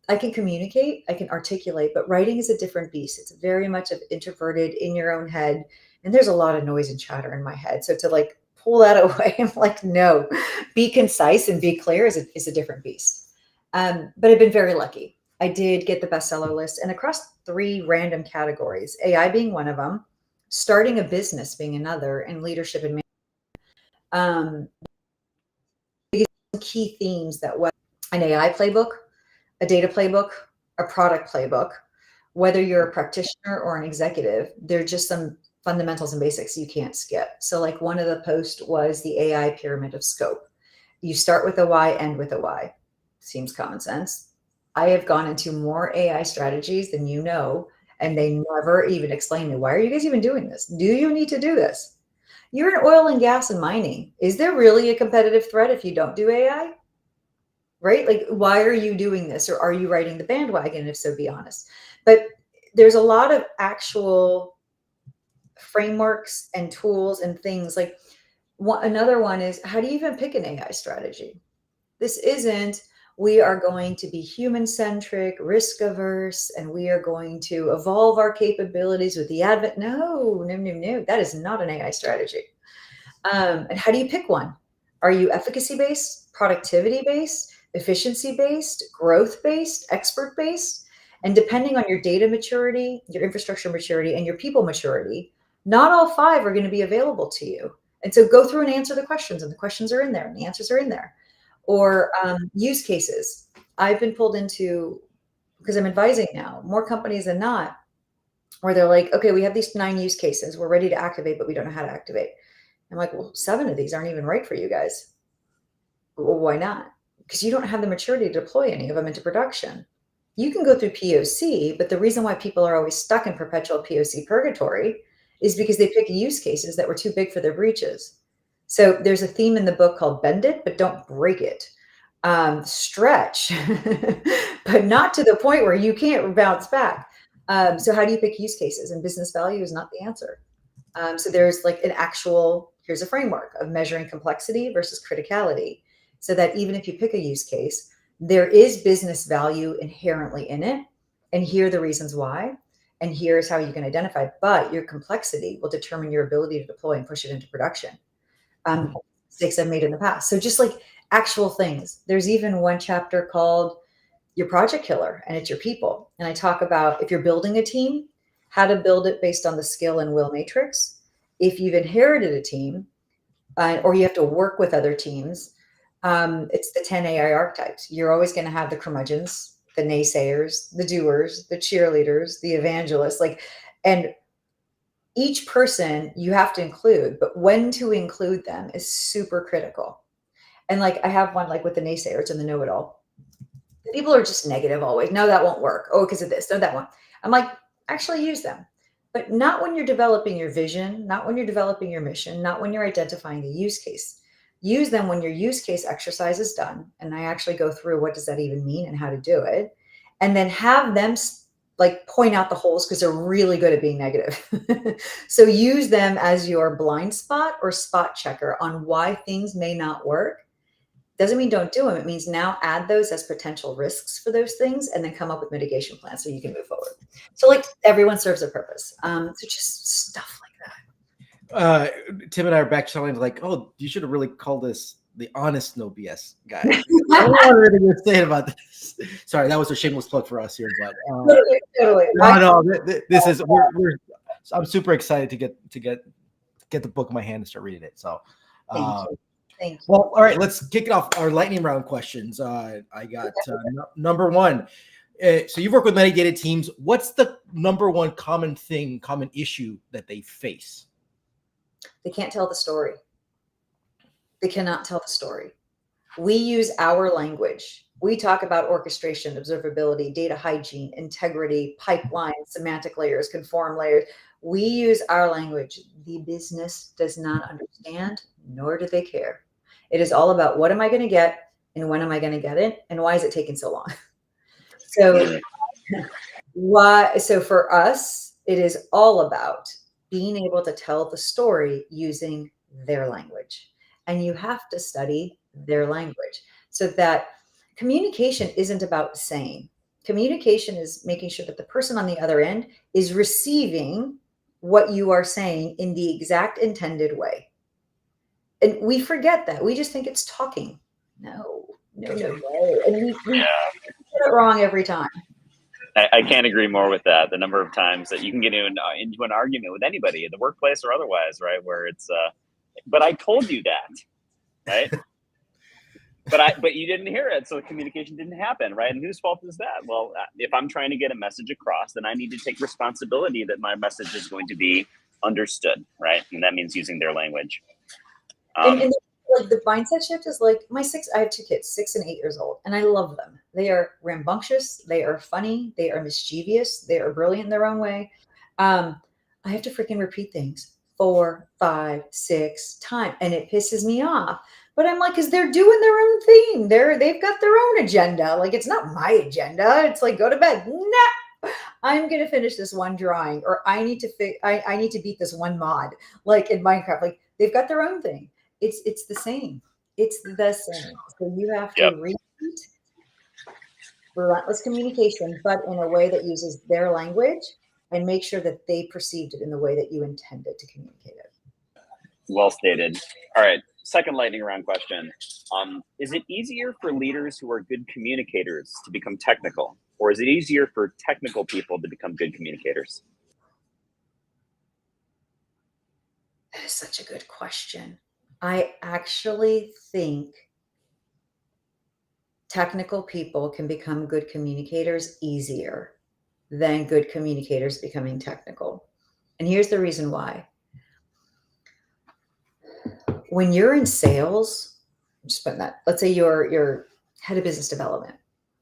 I can communicate, I can articulate, but writing is a different beast. It's very much of introverted in your own head. And there's a lot of noise and chatter in my head. So to like pull that away, I'm like, no, be concise and be clear is a different beast. But I've been very lucky. I did get the bestseller list and across 3 random categories, AI being one of them, starting a business being another, and leadership and management. Key themes that was an AI playbook, a data playbook, a product playbook. Whether you're a practitioner or an executive, there are just some fundamentals and basics you can't skip. So like one of the posts was the AI pyramid of scope. You start with a why, end with a why. Seems common sense. I have gone into more AI strategies than you know, and they never even explain me, why are you guys even doing this? Do you need to do this? You're in oil and gas and mining. Is there really a competitive threat if you don't do AI? Right? Like, why are you doing this? Or are you riding the bandwagon? And if so, be honest. But there's a lot of actual frameworks and tools and things. Like another one is, how do you even pick an AI strategy? This isn't, we are going to be human centric, risk averse, and we are going to evolve our capabilities with the advent. No. That is not an AI strategy. And how do you pick one? Are you efficacy based, productivity based, efficiency based, growth based, expert based? And depending on your data maturity, your infrastructure maturity, and your people maturity, not all 5 are going to be available to you. And so go through and answer the questions, and the questions are in there and the answers are in there. Or use cases. I've been pulled into, because I'm advising now, more companies than not, where they're like, okay, we have these 9 use cases. We're ready to activate, but we don't know how to activate. I'm like, well, 7 of these aren't even right for you guys. Well, why not? Because you don't have the maturity to deploy any of them into production. You can go through POC, but the reason why people are always stuck in perpetual POC purgatory is because they pick use cases that were too big for their breaches. So there's a theme in the book called bend it, but don't break it. Stretch, but not to the point where you can't bounce back. So how do you pick use cases? And business value is not the answer. So there's like an actual, here's a framework of measuring complexity versus criticality, so that even if you pick a use case, there is business value inherently in it. And here are the reasons why. And here's how you can identify, but your complexity will determine your ability to deploy and push it into production. Mistakes I've made in the past. So just like actual things. There's even one chapter called Your Project Killer, and it's your people. And I talk about, if you're building a team, how to build it based on the skill and will matrix. If you've inherited a team, or you have to work with other teams, it's the 10 AI archetypes. You're always going to have the curmudgeons, the naysayers, the doers, the cheerleaders, the evangelists, and each person you have to include, but when to include them is super critical. And like, I have one like with the naysayers and the know-it-all. People are just negative always. No, that won't work. Oh, because of this. No, that one. I'm like, actually use them, but not when you're developing your vision, not when you're developing your mission, not when you're identifying the use case. Use them when your use case exercise is done. And I actually go through, what does that even mean and how to do it? And then have them like point out the holes, because they're really good at being negative. So use them as your blind spot or spot checker on why things may not work. Doesn't mean don't do them. It means now add those as potential risks for those things, and then come up with mitigation plans so you can move forward. So like, everyone serves a purpose. So just stuff like that. Tim and I are back challenged like, oh, you should have really called this the honest no BS guy. I don't want anything to say about this. Sorry, that was a shameless plug for us here, but totally. No, this is I'm super excited to get the book in my hand and start reading it. So Thank you. Well, all right, let's kick it off our lightning round questions. I got number 1. So you've worked with many data teams. What's the number 1 common issue that they face? They can't tell the story. They cannot tell the story. We use our language. We talk about orchestration, observability, data hygiene, integrity, pipeline, semantic layers, conform layers. We use our language. The business does not understand, nor do they care. It is all about, what am I going to get, and when am I going to get it, and why is it taking so long? So for us, it is all about being able to tell the story using their language. And you have to study their language, so that communication isn't about saying. Communication is making sure that the person on the other end is receiving what you are saying in the exact intended way. And we forget that. We just think it's talking. No. And we get it wrong every time. I can't agree more with that. The number of times that you can get into an argument with anybody in the workplace or otherwise, right? Where it's, but I told you that, right? But you didn't hear it, so communication didn't happen, right? And whose fault is that? Well, if I'm trying to get a message across, then I need to take responsibility that my message is going to be understood, right? And that means using their language. And like the mindset shift is like I have 2 kids, 6 and 8 years old, and I love them. They are rambunctious, they are funny, they are mischievous, they are brilliant in their own way. I have to freaking repeat things 4, 5, 6 times, and it pisses me off. But I'm like, because they're doing their own thing. They've got their own agenda. Like, it's not my agenda. It's like, go to bed. No, I'm gonna finish this one drawing, or I need to beat this one mod, like in Minecraft. Like, they've got their own thing. It's the same. It's the same. So you have to repeat relentless communication, but in a way that uses their language, and make sure that they perceived it in the way that you intended to communicate it. Well stated. All right. Second lightning round question. Is it easier for leaders who are good communicators to become technical, or is it easier for technical people to become good communicators? That is such a good question. I actually think technical people can become good communicators easier than good communicators becoming technical. And here's the reason why. When you're in sales, just putting that, let's say you're head of business development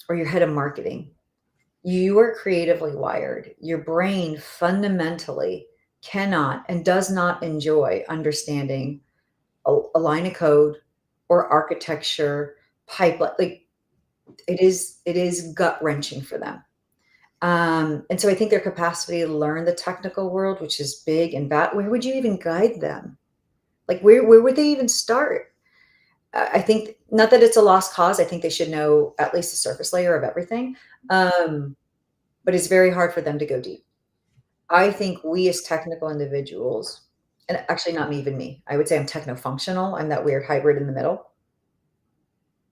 or you're head of marketing, you are creatively wired. Your brain fundamentally cannot and does not enjoy understanding a line of code or architecture, pipeline. Like, it is gut wrenching for them. And so I think their capacity to learn the technical world, which is big and bad, where would you even guide them? Like, where would they even start? I think, not that it's a lost cause. I think they should know at least the surface layer of everything. But it's very hard for them to go deep. I think we as technical individuals, and actually not even me, I would say I'm techno-functional. I'm that weird hybrid in the middle.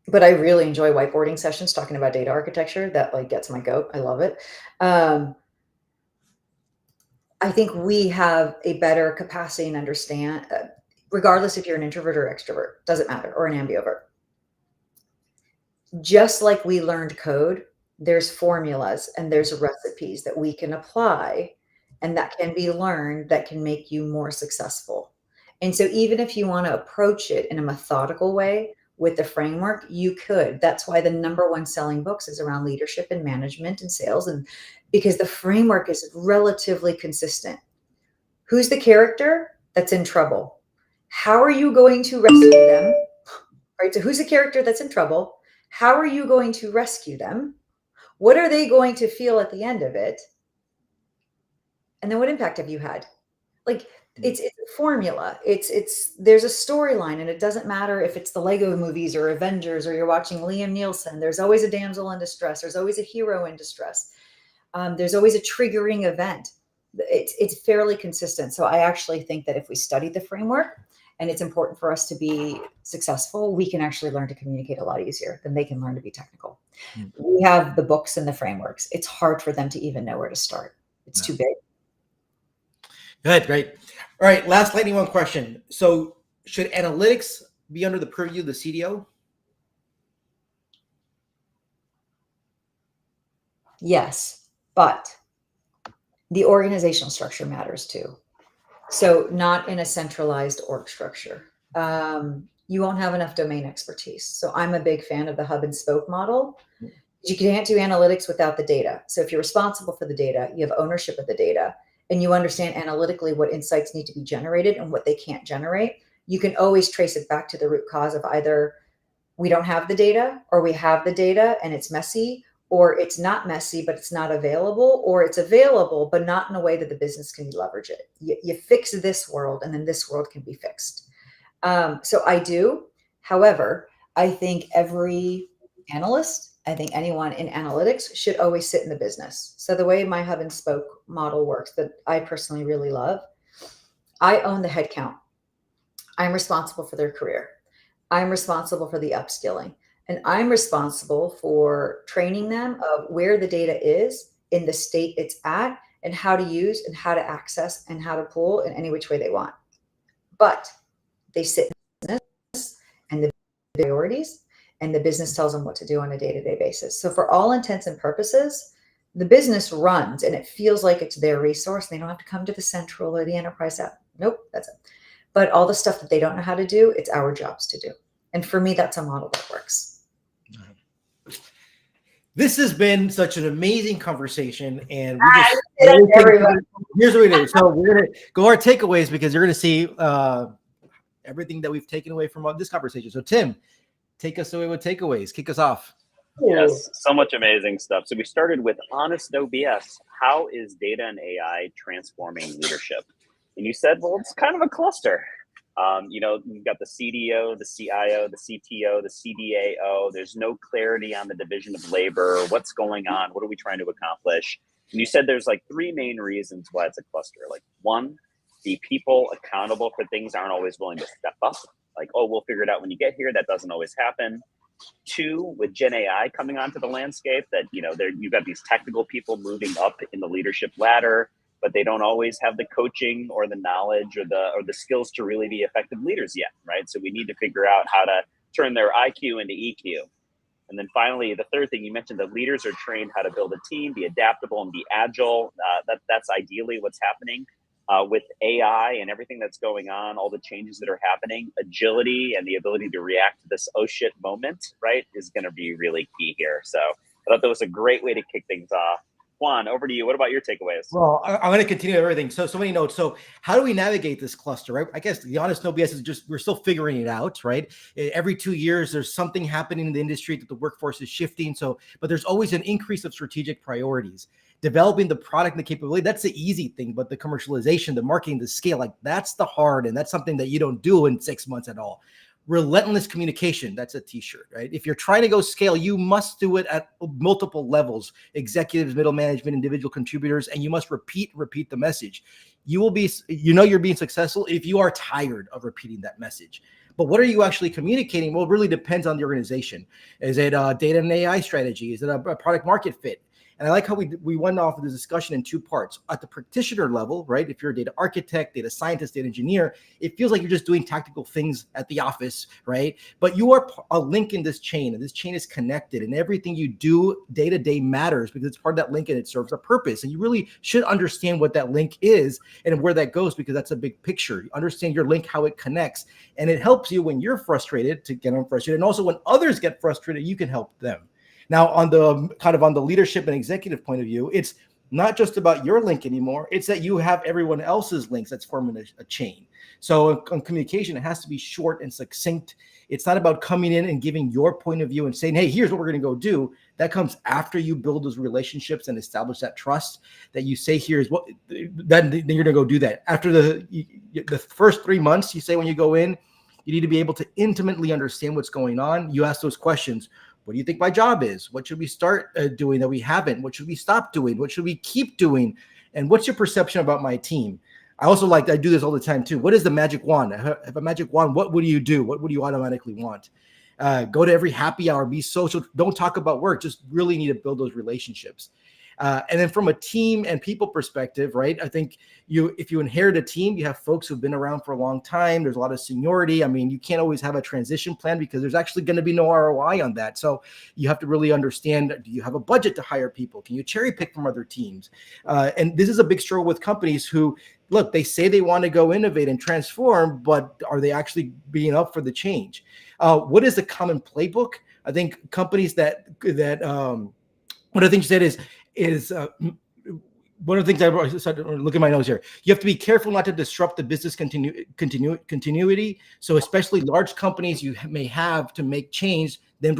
But I really enjoy whiteboarding sessions talking about data architecture. That like gets my goat. I love it. I think we have a better capacity and understand, regardless if you're an introvert or extrovert, doesn't matter, or an ambivert. Just like we learned code, there's formulas and there's recipes that we can apply and that can be learned that can make you more successful. And so even if you want to approach it in a methodical way with the framework, you could. That's why the #1 selling books is around leadership and management and sales, and because the framework is relatively consistent. Who's the character that's in trouble? How are you going to rescue them? Right? So who's the character that's in trouble? How are you going to rescue them? What are they going to feel at the end of it? And then what impact have you had? Like, it's a formula. There's a storyline, and it doesn't matter if it's the Lego movies or Avengers or you're watching Liam Neeson. There's always a damsel in distress. There's always a hero in distress. There's always a triggering event. It's fairly consistent. So I actually think that if we study the framework, and it's important for us to be successful, we can actually learn to communicate a lot easier than they can learn to be technical. We have the books and the frameworks. It's hard for them to even know where to start. It's too big. Good, great. All right, last lightning round question. So should analytics be under the purview of the CDO? Yes, but the organizational structure matters too. So not in a centralized org structure. You won't have enough domain expertise. So I'm a big fan of the hub and spoke model. You can't do analytics without the data. So if you're responsible for the data, you have ownership of the data, and you understand analytically what insights need to be generated and what they can't generate, you can always trace it back to the root cause of either we don't have the data, or we have the data and it's messy, or it's not messy, but it's not available, or it's available, but not in a way that the business can leverage it. You fix this world, and then this world can be fixed. So I do. However, I think every analyst, I think anyone in analytics should always sit in the business. So the way my hub and spoke model works, that I personally really love, I own the headcount. I'm responsible for their career. I'm responsible for the upskilling. And I'm responsible for training them of where the data is in the state it's at, and how to use and how to access and how to pull in any which way they want. But they sit in business, and the priorities and the business tells them what to do on a day-to-day basis. So for all intents and purposes, the business runs and it feels like it's their resource. They don't have to come to the central or the enterprise app. Nope, that's it. But all the stuff that they don't know how to do, it's our jobs to do. And for me, that's a model that works. This has been such an amazing conversation, and here's what we do. So we're gonna go our takeaways because you're gonna see everything that we've taken away from this conversation. So Tim, take us away with takeaways. Kick us off. Yes, so much amazing stuff. So we started with honest, no BS. How is data and AI transforming leadership? And you said, well, it's kind of a cluster. You've got the CDO, the CIO, the CTO, the CDAO. There's no clarity on the division of labor. What's going on? What are we trying to accomplish? And you said there's like three main reasons why it's a cluster. Like one, the people accountable for things aren't always willing to step up. Like, oh, we'll figure it out when you get here. That doesn't always happen. Two, with Gen AI coming onto the landscape, that you've got these technical people moving up in the leadership ladder, but they don't always have the coaching or the knowledge or the skills to really be effective leaders yet, right? So we need to figure out how to turn their IQ into EQ. And then finally, the third thing you mentioned, that leaders are trained how to build a team, be adaptable and be agile. That's ideally what's happening. With AI and everything that's going on, all the changes that are happening, agility and the ability to react to this oh shit moment, right, is going to be really key here. So I thought that was a great way to kick things off. Juan, over to you. What about your takeaways? Well, I'm going to continue everything. So many notes. So how do we navigate this cluster, right? I guess the honest no BS is just, we're still figuring it out, right? Every 2 years, there's something happening in the industry that the workforce is shifting. But there's always an increase of strategic priorities. Developing the product and the capability, that's the easy thing, but the commercialization, the marketing, the scale, like that's the hard, and that's something that you don't do in 6 months at all. Relentless communication, that's a t-shirt, right? If you're trying to go scale, you must do it at multiple levels, executives, middle management, individual contributors, and you must repeat the message. You will be, you're being successful if you are tired of repeating that message. But what are you actually communicating? Well, it really depends on the organization. Is it a data and AI strategy? Is it a product market fit? And I like how we went off of the discussion in two parts. At the practitioner level, right? If you're a data architect, data scientist, data engineer, it feels like you're just doing tactical things at the office, right? But you are a link in this chain, and this chain is connected, and everything you do day to day matters because it's part of that link and it serves a purpose. And you really should understand what that link is and where that goes, because that's a big picture. You understand your link, how it connects, and it helps you when you're frustrated to get unfrustrated. And also when others get frustrated, you can help them. Now, on the leadership and executive point of view, it's not just about your link anymore. It's that you have everyone else's links that's forming a chain. So on communication, it has to be short and succinct. It's not about coming in and giving your point of view and saying, hey, here's what we're going to go do. That comes after you build those relationships and establish that trust, that you say, here's what, then you're going to go do that. After the first 3 months, you say when you go in, you need to be able to intimately understand what's going on. You ask those questions. What do you think my job is? What should we start doing that we haven't? What should we stop doing? What should we keep doing? And what's your perception about my team? I do this all the time too. What is the magic wand? If a magic wand, what would you do? What would you automatically want? Go to every happy hour, be social. Don't talk about work. Just really need to build those relationships. And then from a team and people perspective, right? I think if you inherit a team, you have folks who've been around for a long time. There's a lot of seniority. I mean, you can't always have a transition plan because there's actually going to be no ROI on that. So you have to really understand, do you have a budget to hire people? Can you cherry pick from other teams? And this is a big struggle with companies who, look, they say they want to go innovate and transform, but are they actually being up for the change? What is the common playbook? I think companies that one of the things you said is one of the things I started look at my notes here. You have to be careful not to disrupt the business continuity. So especially large companies, you may have to make change, then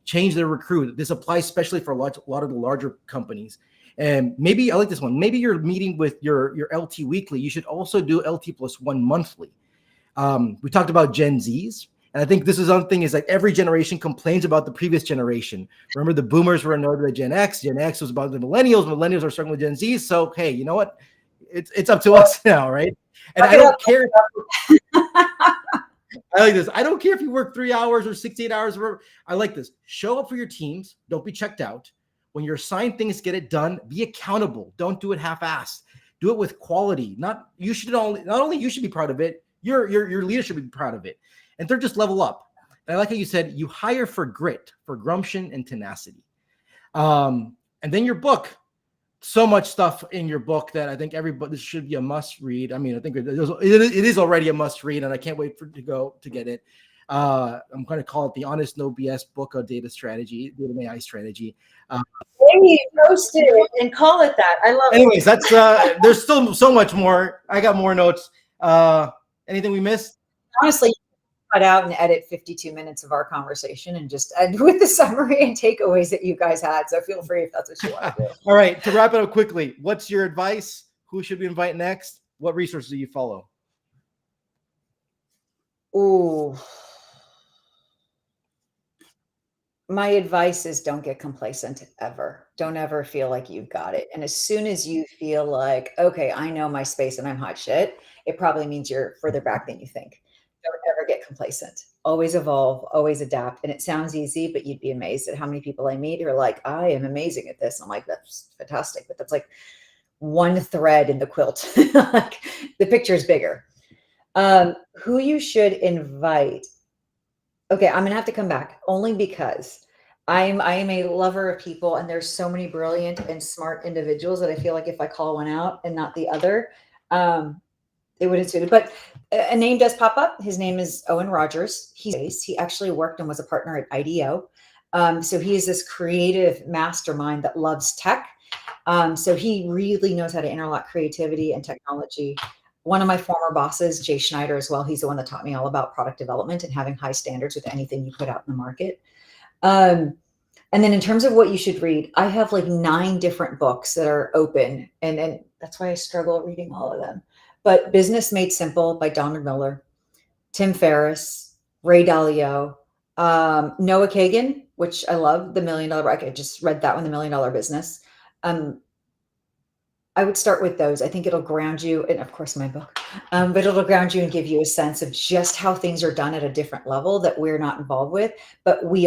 change their recruit. This applies especially for a lot of the larger companies. And maybe I like this one. Maybe you're meeting with your LT weekly. You should also do LT+1 monthly. We talked about Gen Zs. And I think this is one thing is like every generation complains about the previous generation. Remember, the boomers were annoyed with Gen X. Gen X was about the millennials. Millennials are struggling with Gen Z. So, hey, you know what? It's up to us now, right? And I don't care. I like this. I don't care if you work 3 hours or 68 hours. Or I like this. Show up for your teams. Don't be checked out. When you're assigned things, get it done. Be accountable. Don't do it half-assed. Do it with quality. Not only you should be proud of it. Your leadership should be proud of it. And third, just level up. And I like how you said you hire for grit, for gumption and tenacity. And then your book, so much stuff in your book that I think everybody, this should be a must read. I mean, I think it is already a must read, and I can't wait to get it. I'm going to call it the Honest No BS Book of Data Strategy, Data and AI Strategy. Hey, post it and call it that. I love Anyways, that's there's still so much more. I got more notes. Anything we missed? Honestly, cut out and edit 52 minutes of our conversation and just end with the summary and takeaways that you guys had. So feel free if that's what you want to do. All right, to wrap it up quickly, what's your advice? Who should we invite next? What resources do you follow? Ooh. My advice is don't get complacent ever. Don't ever feel like you've got it. And as soon as you feel like, okay, I know my space and I'm hot shit, it probably means you're further back than you think. Don't ever get complacent. Always evolve, always adapt. And it sounds easy, but you'd be amazed at how many people I meet who are like, I am amazing at this. I'm like, that's fantastic. But that's like one thread in the quilt. Like the picture is bigger. Who you should invite. Okay, I'm gonna have to come back only because I am a lover of people, and there's so many brilliant and smart individuals that I feel like if I call one out and not the other, it wouldn't suit it. But a name does pop up. His name is Owen Rogers. He actually worked and was a partner at IDEO. So he is this creative mastermind that loves tech. So he really knows how to interlock creativity and technology. One of my former bosses, Jay Schneider, as well. He's the one that taught me all about product development and having high standards with anything you put out in the market. And then in terms of what you should read, I have like 9 different books that are open. And that's why I struggle reading all of them. But Business Made Simple by Donald Miller, Tim Ferriss, Ray Dalio, Noah Kagan, which I love, The $1 Million. I just read that one, The $1 Million Business. I would start with those. I think it'll ground you, and of course my book, but it'll ground you and give you a sense of just how things are done at a different level that we're not involved with, but we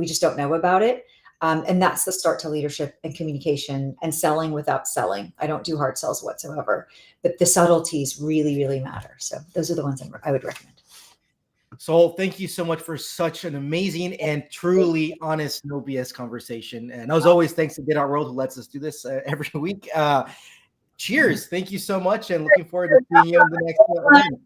just don't know about it. And that's the start to leadership and communication and selling without selling. I don't do hard sells whatsoever, but the subtleties really, really matter. So those are the ones I would recommend. Sol, thank you so much for such an amazing and truly honest, no BS conversation. And as always, thanks to Get Out World who lets us do this every week. Cheers. Thank you so much. And looking forward to seeing you in the next one.